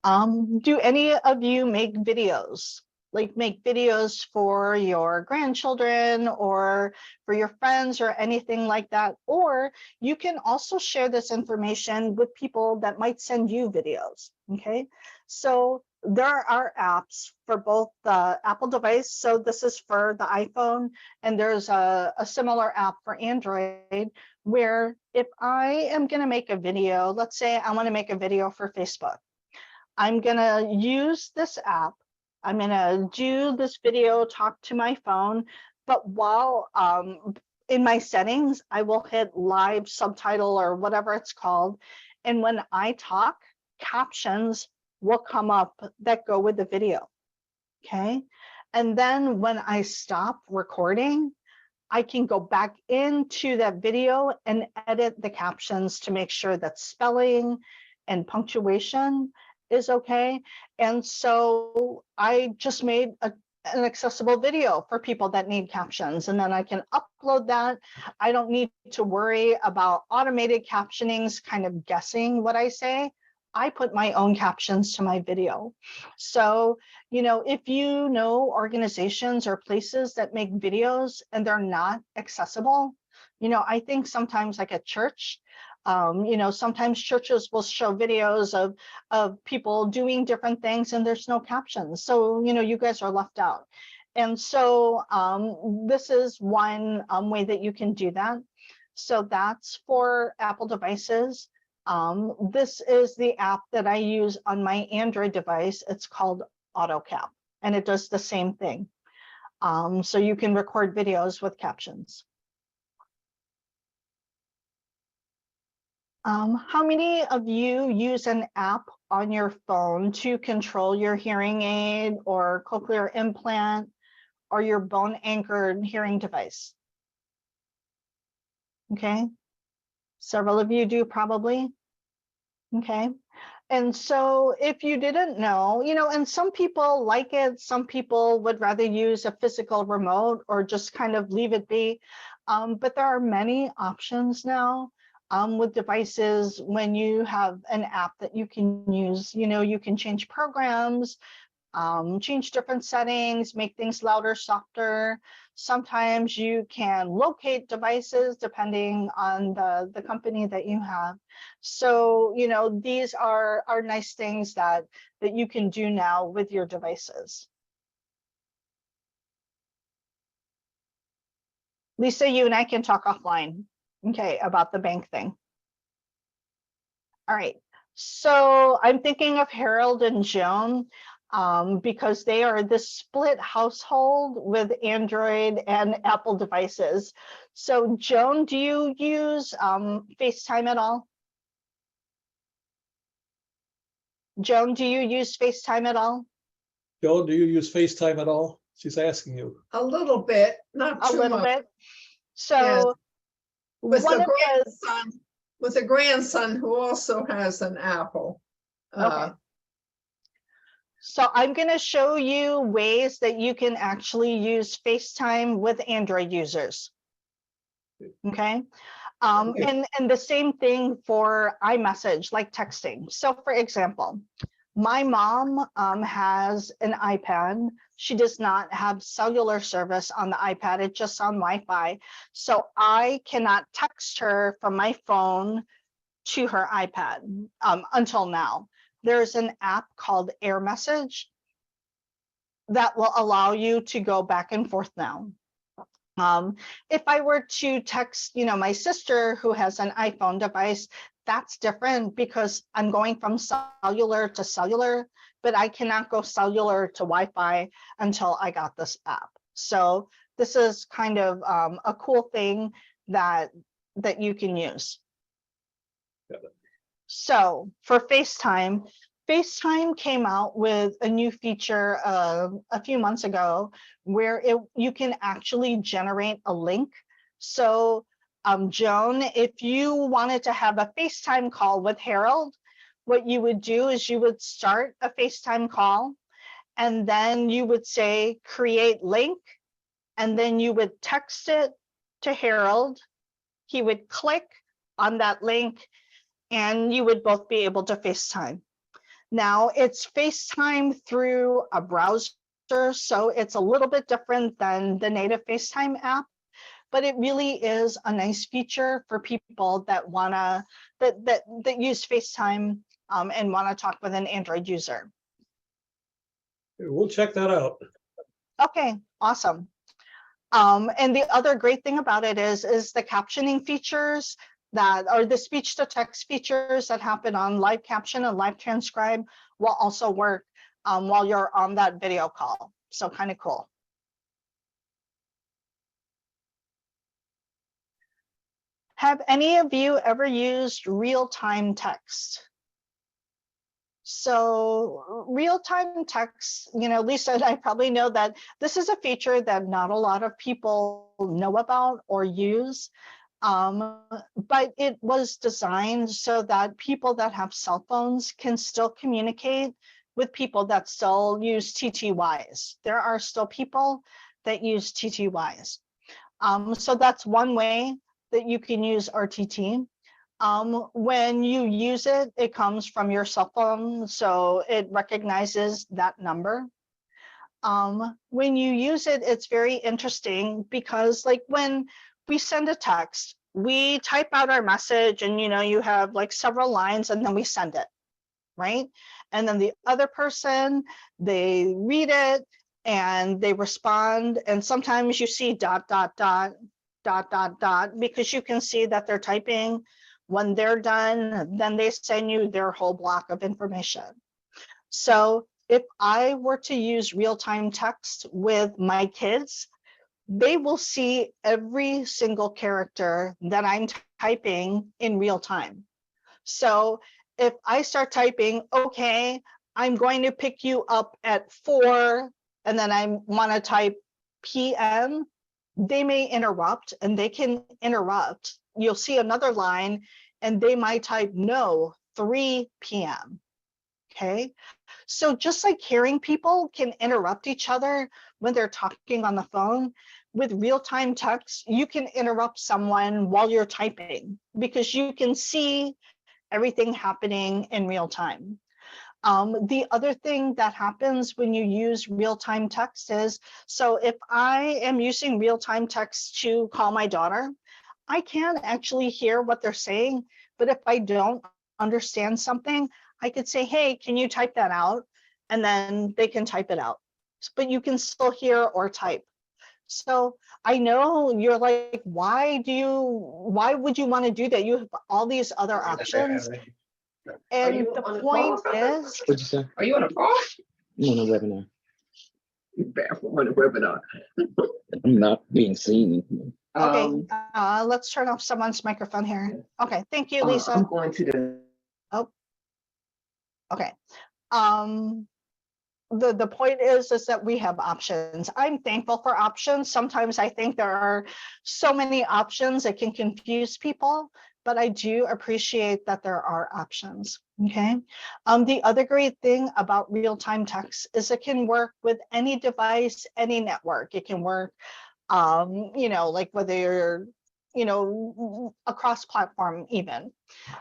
Do any of you make videos? Like make videos for your grandchildren or for your friends or anything like that? Or you can also share this information with people that might send you videos, okay? So there are apps for both the Apple device. So this is for the iPhone, and there's a similar app for Android, where if I am gonna make a video, let's say I wanna make a video for Facebook, I'm gonna use this app. I'm gonna do this video, talk to my phone, but while in my settings, I will hit live subtitle or whatever it's called. And when I talk, captions will come up that go with the video, okay? And then when I stop recording, I can go back into that video and edit the captions to make sure that spelling and punctuation is okay. And so I just made an accessible video for people that need captions, and then I can upload that. I don't need to worry about automated captionings kind of guessing what I say. I put my own captions to my video. So, you know, if you know organizations or places that make videos and they're not accessible, you know, I think sometimes like at church, you know, sometimes churches will show videos of people doing different things and there's no captions. So, you know, you guys are left out. And so this is one way that you can do that. So that's for Apple devices. This is the app that I use on my Android device. It's called AutoCap, and it does the same thing. So you can record videos with captions. How many of you use an app on your phone to control your hearing aid or cochlear implant or your bone anchored hearing device? Okay, several of you do probably. Okay, and so if you didn't know, you know, and some people like it, some people would rather use a physical remote or just kind of leave it be. But there are many options now with devices when you have an app that you can use. You know, you can change programs, change different settings, make things louder, softer. Sometimes you can locate devices depending on the company that you have. So, you know, these are nice things that you can do now with your devices. Lisa, you and I can talk offline, okay, about the bank thing. All right, so I'm thinking of Harold and Joan because they are this split household with Android and Apple devices. So Joan, do you use FaceTime at all? Joan, do you use FaceTime at all? Joan, do you use FaceTime at all? She's asking you. A little bit, not A too little much. bit. So With one a of the, grandson, with a grandson who also has an Apple. okay. So I'm going to show you ways that you can actually use FaceTime with Android users. Okay. And the same thing for iMessage, like texting. So for example, my mom has an iPad. She does not have cellular service on the iPad. It's just on Wi-Fi. So I cannot text her from my phone to her iPad until now. There's an app called AirMessage that will allow you to go back and forth now. If I were to text, you know, my sister who has an iPhone device, that's different because I'm going from cellular to cellular, but I cannot go cellular to Wi-Fi until I got this app. So this is kind of a cool thing that you can use. So for FaceTime, FaceTime came out with a new feature a few months ago where you can actually generate a link. So Joan, if you wanted to have a FaceTime call with Harold, what you would do is you would start a FaceTime call and then you would say create link, and then you would text it to Harold, he would click on that link and you would both be able to FaceTime. Now it's FaceTime through a browser, so it's a little bit different than the native FaceTime app, but it really is a nice feature for people that wanna that use FaceTime and wanna talk with an Android user. We'll check that out. Okay, awesome. And the other great thing about it is the captioning features that are the speech to text features that happen on live caption and live transcribe will also work while you're on that video call. So kind of cool. Have any of you ever used real-time text? So real-time text, you know, Lisa and I probably know that this is a feature that not a lot of people know about or use, but it was designed so that people that have cell phones can still communicate with people that still use TTYs. There are still people that use TTYs. So that's one way that you can use RTT. When you use it, it comes from your cell phone, so it recognizes that number. When you use it, it's very interesting because like when we send a text, we type out our message and you know, you have like several lines and then we send it, right? And then the other person, they read it and they respond. And sometimes you see ... because you can see that they're typing. When they're done, then they send you their whole block of information. So if I were to use real-time text with my kids, they will see every single character that I'm typing in real time. So if I start typing, okay, I'm going to pick you up at 4, and then I want to type PM, they may interrupt and they can interrupt. You'll see another line and they might type no, 3 PM. Okay, so just like hearing people can interrupt each other when they're talking on the phone, with real-time text, you can interrupt someone while you're typing because you can see everything happening in real time. The other thing that happens when you use real-time text is, so if I am using real-time text to call my daughter, I can actually hear what they're saying, but if I don't understand something, I could say, hey, can you type that out? And then they can type it out, but you can still hear or type. So I know you're like, why would you want to do that? You have all these other options. And the point is, What'd you say? Are you on a call? I'm on a webinar. You barefoot on a webinar. I'm not being seen. okay, let's turn off someone's microphone here. Okay, thank you, Lisa. I'm going to the. Oh, okay. The point is that we have options. I'm thankful for options. Sometimes I think there are so many options that can confuse people, but I do appreciate that there are options. Okay. The other great thing about real-time text is it can work with any device, any network. It can work, you know, like whether you're, you know, across platform even.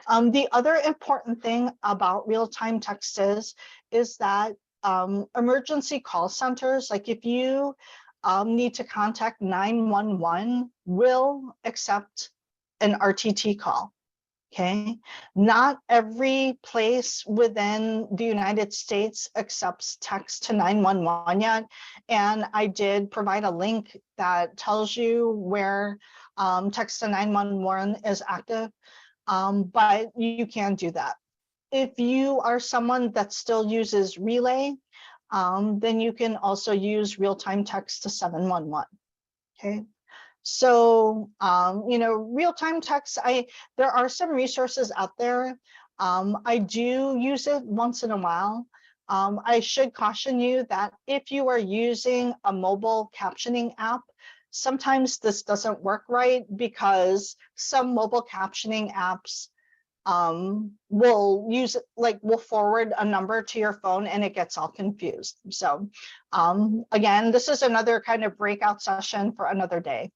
The other important thing about real-time text is that emergency call centers, like if you need to contact 911, will accept an RTT call. Okay, not every place within the United States accepts text to 911 yet, and I did provide a link that tells you where text to 911 is active, but you can do that. If you are someone that still uses Relay, then you can also use real-time text to 711. Okay. So, you know, real-time text, there are some resources out there. I do use it once in a while. I should caution you that if you are using a mobile captioning app, sometimes this doesn't work right because some mobile captioning apps will use will forward a number to your phone and it gets all confused. So again, this is another kind of breakout session for another day.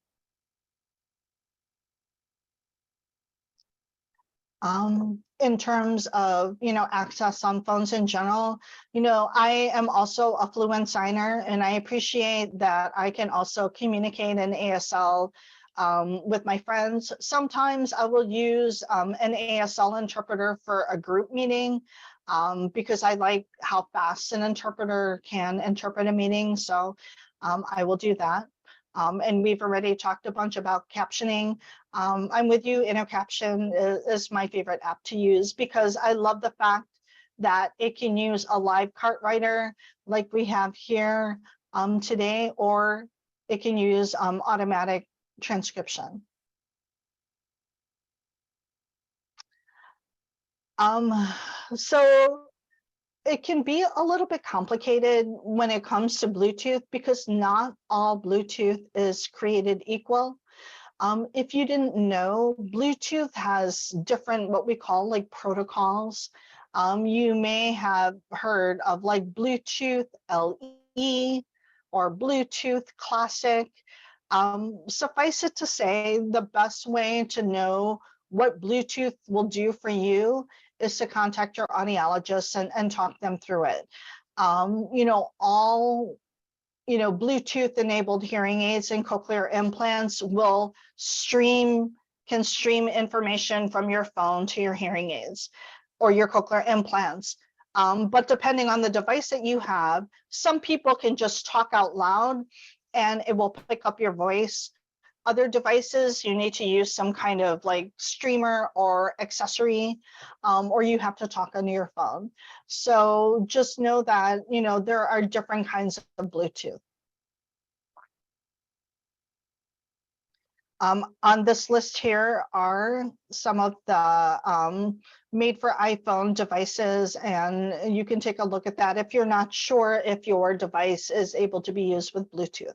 In terms of, access on phones in general, I am also a fluent signer, and I appreciate that I can also communicate in ASL with my friends. Sometimes I will use an ASL interpreter for a group meeting because I like how fast an interpreter can interpret a meeting. So I will do that. And we've already talked a bunch about captioning. I'm with you. InnoCaption is my favorite app to use because I love the fact that it can use a live cart writer like we have here today, or it can use automatic transcription. So it can be a little bit complicated when it comes to Bluetooth because not all Bluetooth is created equal. If you didn't know, Bluetooth has different what we call like protocols. You may have heard of like Bluetooth LE or Bluetooth Classic. Suffice it to say, the best way to know what Bluetooth will do for you is to contact your audiologist and talk them through it. All Bluetooth enabled hearing aids and cochlear implants can stream information from your phone to your hearing aids or your cochlear implants. But depending on the device that you have, some people can just talk out loud and it will pick up your voice. Other devices, you need to use some kind of like streamer or accessory, or you have to talk on your phone. So just know that, there are different kinds of Bluetooth. On this list here are some of the made for iPhone devices, and you can take a look at that if you're not sure if your device is able to be used with Bluetooth.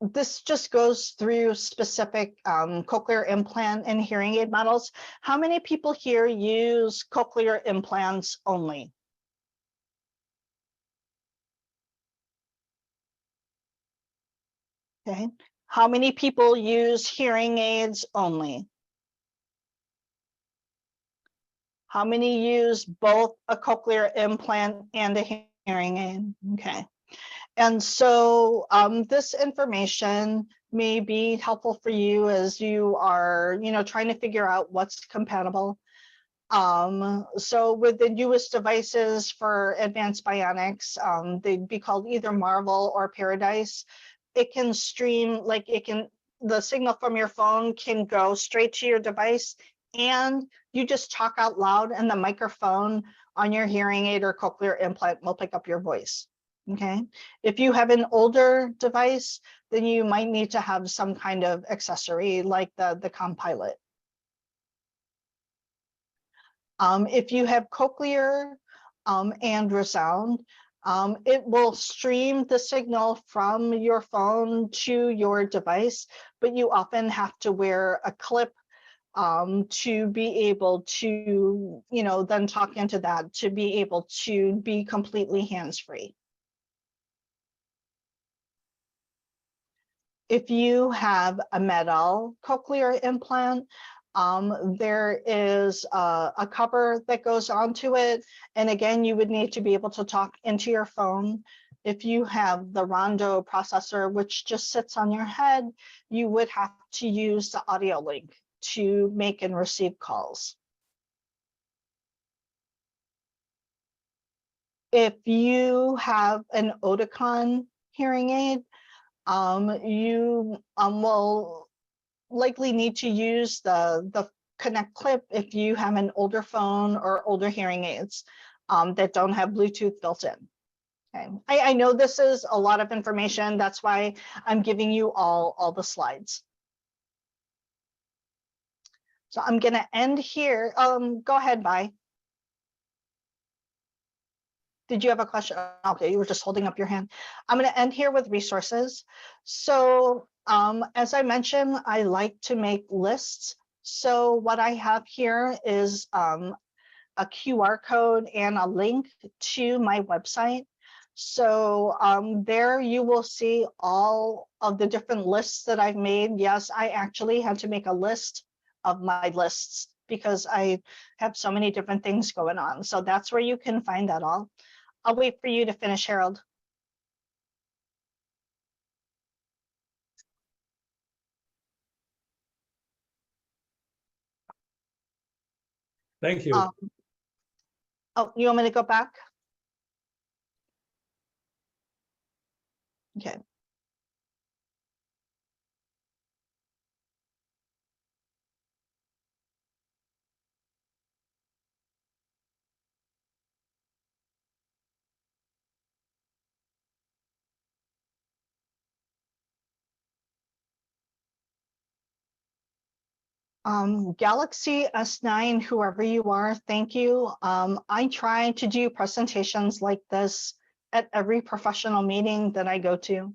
This just goes through specific cochlear implant and hearing aid models. How many people here use cochlear implants only? Okay. How many people use hearing aids only? How many use both a cochlear implant and a hearing aid? Okay. And so this information may be helpful for you as you are, trying to figure out what's compatible. So with the newest devices for advanced bionics, they'd be called either Marvel or Paradise. It can stream, the signal from your phone can go straight to your device, and you just talk out loud and the microphone on your hearing aid or cochlear implant will pick up your voice. Okay. If you have an older device, then you might need to have some kind of accessory like the Compilot. If you have cochlear and resound, it will stream the signal from your phone to your device, but you often have to wear a clip to be able to, then talk into that to be able to be completely hands-free. If you have a metal cochlear implant, there is a cover that goes onto it. And again, you would need to be able to talk into your phone. If you have the Rondo processor, which just sits on your head, you would have to use the audio link to make and receive calls. If you have an Oticon hearing aid, you will likely need to use the Connect clip if you have an older phone or older hearing aids that don't have Bluetooth built in. Okay. I know this is a lot of information. That's why I'm giving you all the slides. So I'm going to end here. Go ahead, Bye. Did you have a question? Okay, you were just holding up your hand. I'm going to end here with resources. So as I mentioned, I like to make lists. So what I have here is a QR code and a link to my website. So there you will see all of the different lists that I've made. Yes, I actually had to make a list of my lists because I have so many different things going on. So that's where you can find that all. I'll wait for you to finish, Harold. Thank you. Oh, you want me to go back? Okay. Galaxy S9, whoever you are, thank you. I try to do presentations like this at every professional meeting that I go to.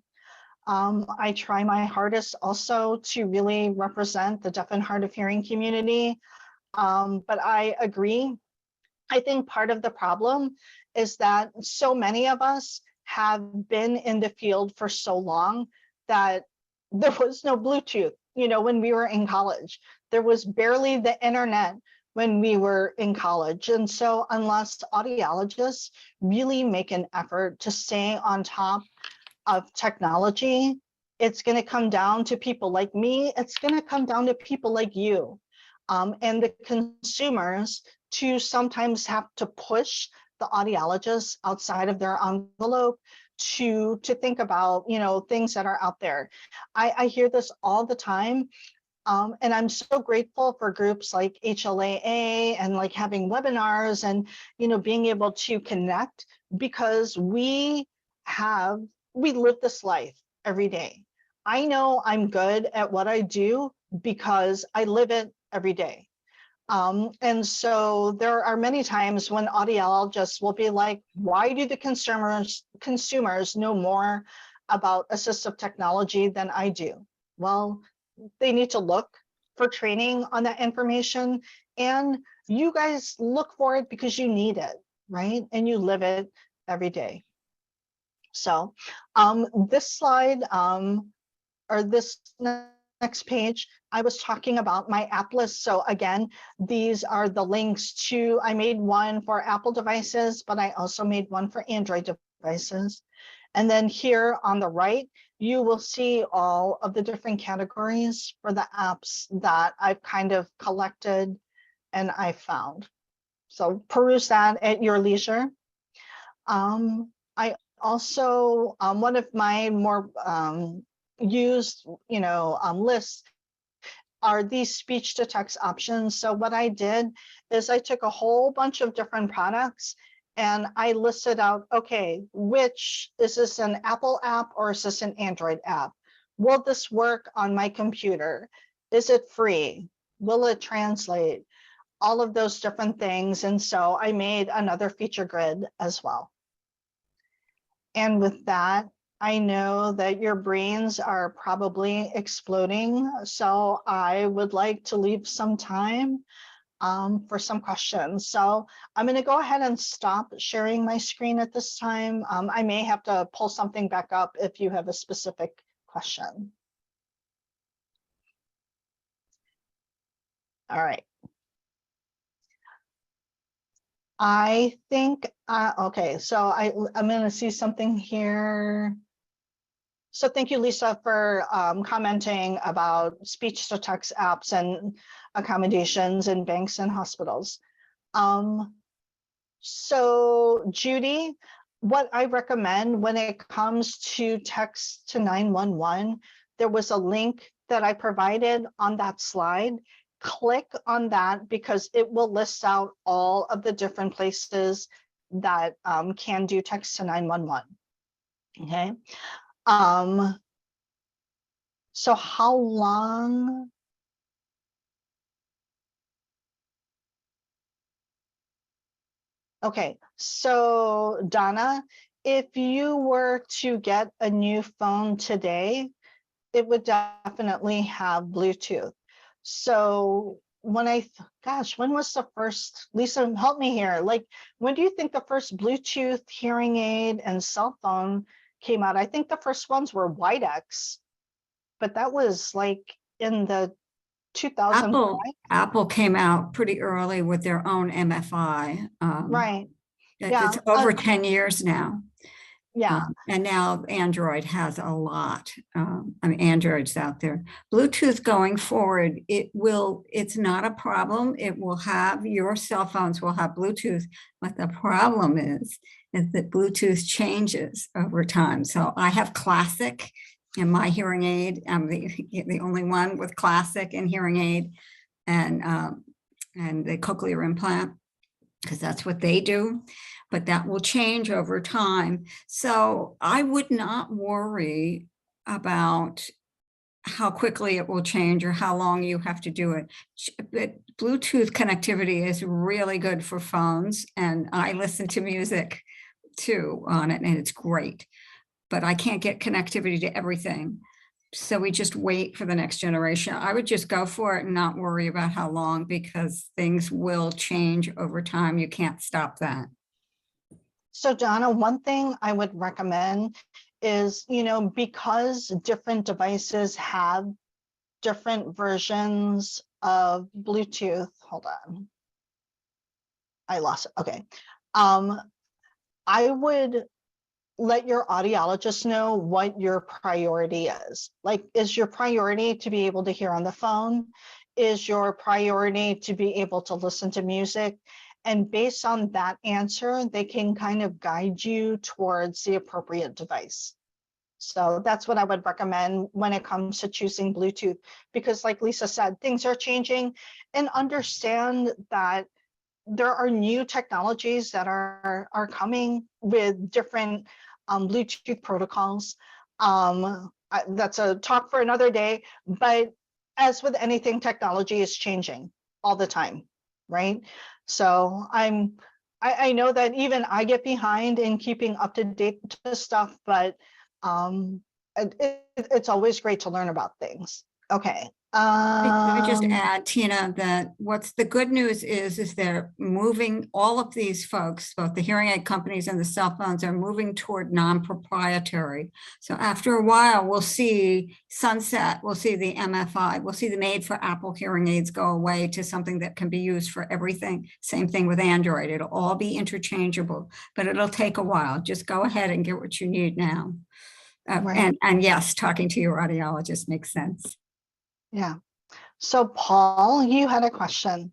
I try my hardest also to really represent the deaf and hard of hearing community. But I agree. I think part of the problem is that so many of us have been in the field for so long that there was no Bluetooth, when we were in college. There was barely the internet when we were in college. And so unless audiologists really make an effort to stay on top of technology, it's going to come down to people like me. It's going to come down to people like you, and the consumers to sometimes have to push the audiologists outside of their envelope to think about, things that are out there. I hear this all the time. And I'm so grateful for groups like HLAA and like having webinars and, being able to connect, because we live this life every day. I know I'm good at what I do because I live it every day. And so there are many times when audiologists will be like, why do the consumers know more about assistive technology than I do? Well, they need to look for training on that information, and you guys look for it because you need it, right? And you live it every day. So this slide, or this next page, I was talking about my app list. So again, these are the links to, I made one for Apple devices, but I also made one for Android devices. And then here on the right, you will see all of the different categories for the apps that I've kind of collected and I found. So peruse that at your leisure. I also, one of my more used, lists are these speech to text options. So what I did is I took a whole bunch of different products and I listed out, okay, is this an Apple app or is this an Android app? Will this work on my computer? Is it free? Will it translate? All of those different things. And so I made another feature grid as well. And with that, I know that your brains are probably exploding. So I would like to leave some time for some questions. So I'm going to go ahead and stop sharing my screen at this time. I may have to pull something back up if you have a specific question. All right. I think, okay, so I'm going to see something here. So thank you, Lisa, for commenting about speech to text apps and accommodations in banks and hospitals. So Judy, what I recommend when it comes to text to 911, there was a link that I provided on that slide. Click on that because it will list out all of the different places that can do text to 911. Okay. So how long? Okay, so Donna, if you were to get a new phone today, it would definitely have Bluetooth. So gosh, when was the first, Lisa, help me here. Like, when do you think the first Bluetooth hearing aid and cell phone came out? I think the first ones were Widex, but that was like in the 2005. Apple came out pretty early with their own MFI. Right. It's over 10 years now. Yeah. And now Android has a lot. I mean, Android's out there. Bluetooth going forward, it's not a problem. It will have, your cell phones will have Bluetooth, but the problem is that Bluetooth changes over time. So I have Classic in my hearing aid. I'm the only one with Classic in hearing aid and the cochlear implant, because that's what they do, but that will change over time. So I would not worry about how quickly it will change or how long you have to do it. But Bluetooth connectivity is really good for phones, and I listen to music too on it, and it's great, but I can't get connectivity to everything. So we just wait for the next generation. I would just go for it and not worry about how long, because things will change over time. You can't stop that. So Donna, one thing I would recommend is, because different devices have different versions of Bluetooth. Hold on. I lost it. Okay. I would let your audiologist know what your priority is. Like, is your priority to be able to hear on the phone? Is your priority to be able to listen to music? And based on that answer, they can kind of guide you towards the appropriate device. So that's what I would recommend when it comes to choosing Bluetooth, because like Lisa said, things are changing, and understand that there are new technologies that are coming with different Bluetooth protocols. That's a talk for another day, but as with anything, technology is changing all the time, right? So I know that even I get behind in keeping up to date to stuff, but it's always great to learn about things. Okay. Let me just add, Tina, that what's the good news is they're moving, all of these folks, both the hearing aid companies and the cell phones, are moving toward non-proprietary. So after a while, we'll see sunset, we'll see the MFI, we'll see the made for Apple hearing aids go away to something that can be used for everything. Same thing with Android. It'll all be interchangeable, but it'll take a while. Just go ahead and get what you need now. Right. And yes, talking to your audiologist makes sense. Yeah. So Paul, you had a question.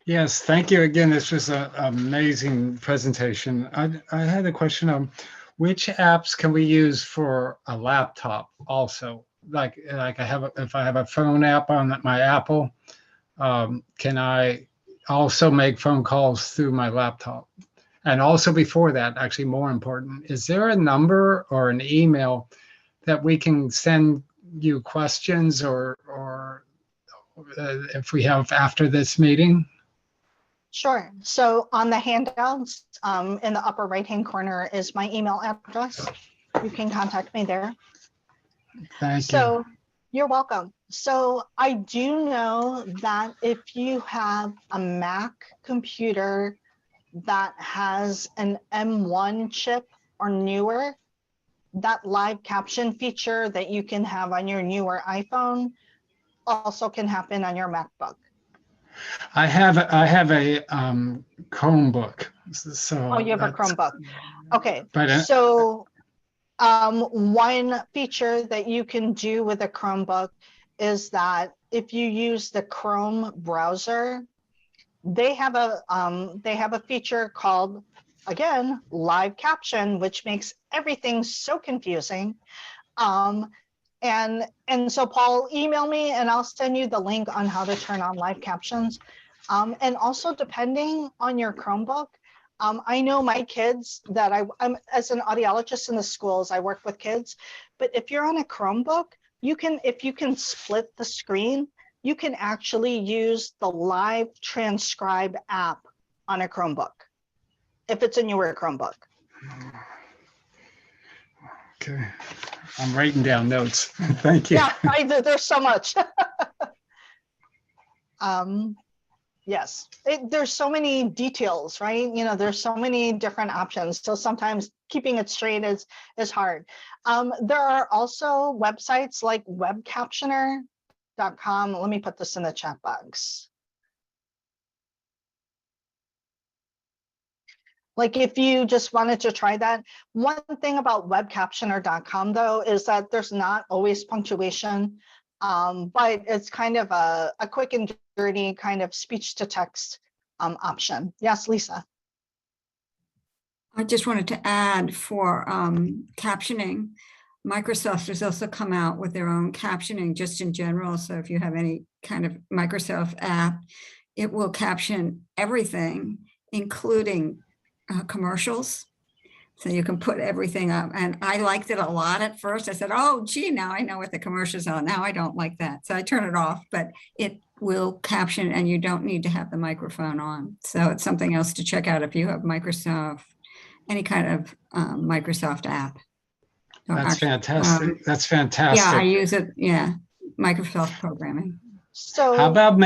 Yes, thank you again. This was an amazing presentation. I had a question on which apps can we use for a laptop also? Like if I have a phone app on my Apple, can I also make phone calls through my laptop? And also before that, actually more important, is there a number or an email that we can send you questions or if we have after this meeting? Sure. So on the handouts, in the upper right-hand corner is my email address. You can contact me there. Thank you. You're welcome. So I do know that if you have a Mac computer that has an M1 chip or newer, that live caption feature that you can have on your newer iPhone also can happen on your MacBook. I have a Chromebook. So You have a Chromebook. Okay. But so one feature that you can do with a Chromebook is that if you use the Chrome browser, they have a feature called, again, live caption, which makes everything so confusing. And so Paul, email me and I'll send you the link on how to turn on live captions. And also, depending on your Chromebook, I know my kids that I'm as an audiologist in the schools, I work with kids, but if you're on a Chromebook, if you can split the screen, you can actually use the live transcribe app on a Chromebook, if it's a newer Chromebook. Okay. I'm writing down notes. Thank you. Yeah, there's so much. Yes, there's so many details, right? You know, there's so many different options. So sometimes keeping it straight is hard. There are also websites like webcaptioner.com. Let me put this in the chat box. Like if you just wanted to try that, one thing about webcaptioner.com though is that there's not always punctuation, but it's kind of a quick and dirty kind of speech to text option. Yes, Lisa. I just wanted to add for captioning, Microsoft has also come out with their own captioning just in general. So if you have any kind of Microsoft app, it will caption everything, including commercials. So you can put everything up. And I liked it a lot at first. I said, oh, gee, now I know what the commercials are. Now I don't like that. So I turn it off, but it will caption and you don't need to have the microphone on. So it's something else to check out if you have Microsoft, any kind of Microsoft app. So That's actually, fantastic. That's yeah, I fantastic. use it. Yeah, Microsoft programming. So How about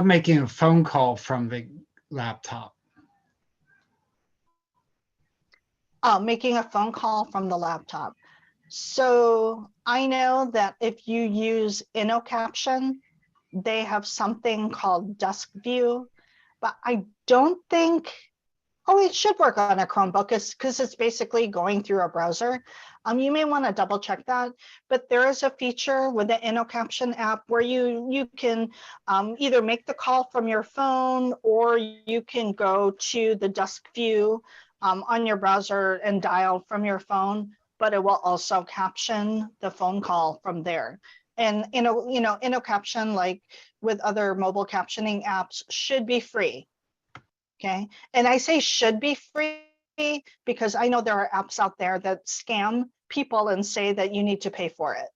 making a phone call from the laptop? making a phone call from the laptop. So I know that if you use InnoCaption, they have something called Desk View, but I don't think, oh, it should work on a Chromebook because it's basically going through a browser. You may want to double check that, but there is a feature with the InnoCaption app where you can either make the call from your phone or you can go to the Desk View on your browser and dial from your phone, but it will also caption the phone call from there. And InnoCaption, like with other mobile captioning apps, should be free. Okay, and I say should be free because I know there are apps out there that scam people and say that you need to pay for it.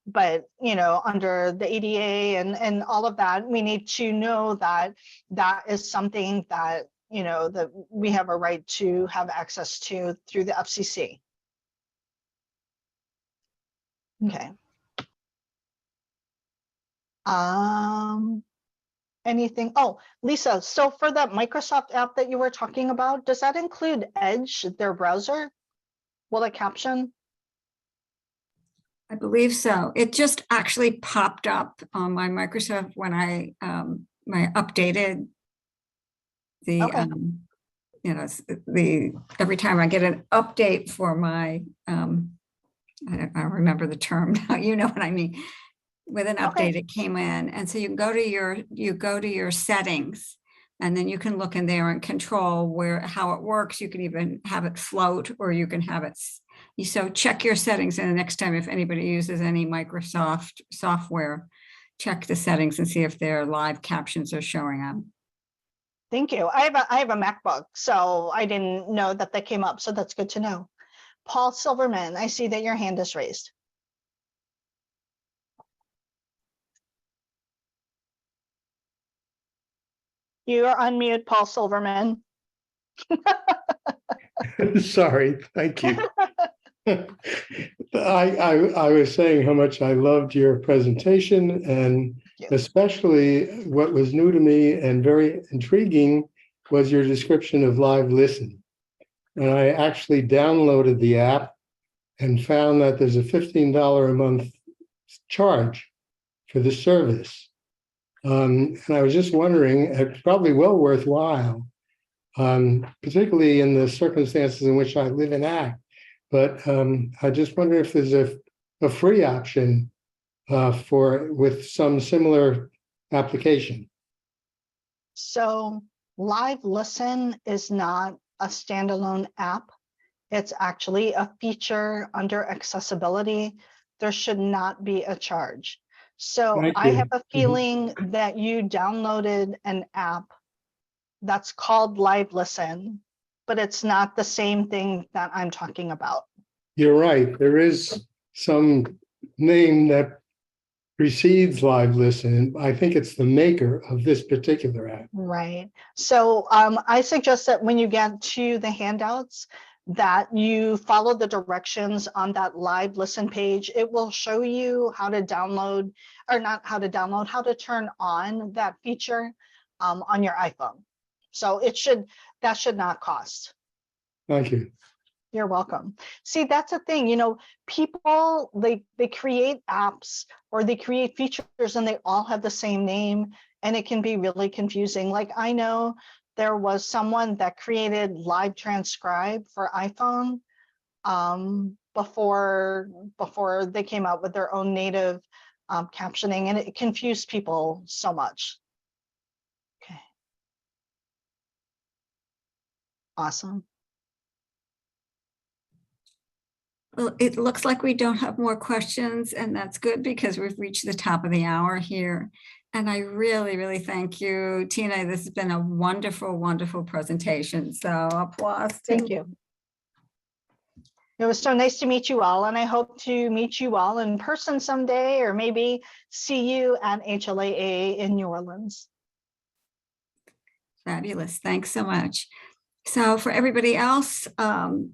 But under the ADA and all of that, we need to know that that is something that that we have a right to have access to through the FCC. Okay. Anything? Oh, Lisa, so for that Microsoft app that you were talking about, does that include Edge, their browser? Will it caption? I believe so. It just actually popped up on my Microsoft when I updated the Okay. every time I get an update for my I don't remember the term now, you know what I mean. With an Okay. update, it came in, and so you can go to your settings, and then you can look in there and control how it works. You can even have it float, or you can have it. So check your settings, and the next time if anybody uses any Microsoft software, check the settings and see if their live captions are showing up. Thank you. I have a MacBook, so I didn't know that came up. So that's good to know. Paul Silverman, I see that your hand is raised. You are unmute, Paul Silverman. Sorry, thank you. I was saying how much I loved your presentation, and especially what was new to me and very intriguing was your description of Live Listen. And I actually downloaded the app and found that there's a $15 a month charge for the service. And I was just wondering, it's probably well worthwhile, particularly in the circumstances in which I live and act. But I just wonder if there's a free option with some similar application. So Live Listen is not a standalone app. It's actually a feature under accessibility. There should not be a charge. So Thank I you. have a feeling that you downloaded an app that's called Live Listen, but it's not the same thing that I'm talking about. You're right. There is some name that precedes Live Listen. I think it's the maker of this particular app. Right. So I suggest that when you get to the handouts, that you follow the directions on that live listen page. It will show you how to download, or not how to download, how to turn on that feature on your iPhone. So that should not cost. Thank you. You're welcome. See, that's a thing, you know, people, they create apps or they create features and they all have the same name, and it can be really confusing. Like, I know there was someone that created Live Transcribe for iPhone before they came out with their own native captioning, and it confused people so much. Okay. Awesome. Well, it looks like we don't have more questions, and that's good because we've reached the top of the hour here. And I really, really thank you, Tina. This has been a wonderful, wonderful presentation. So applause. Thank you. It was so nice to meet you all, and I hope to meet you all in person someday, or maybe see you at HLAA in New Orleans. Fabulous. Thanks so much. So for everybody else,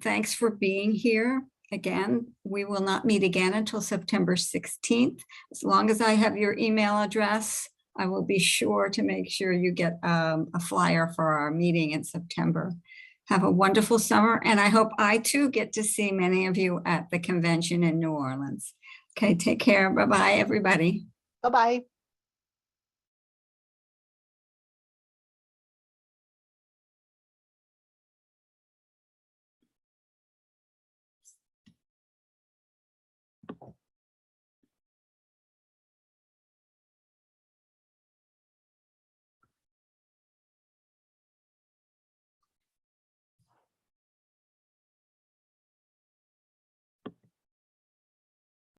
thanks for being here. Again, we will not meet again until September 16th. As long as I have your email address, I will be sure to make sure you get a flyer for our meeting in September. Have a wonderful summer, and I hope I too get to see many of you at the convention in New Orleans. Okay, take care. Bye-bye, everybody. Bye-bye.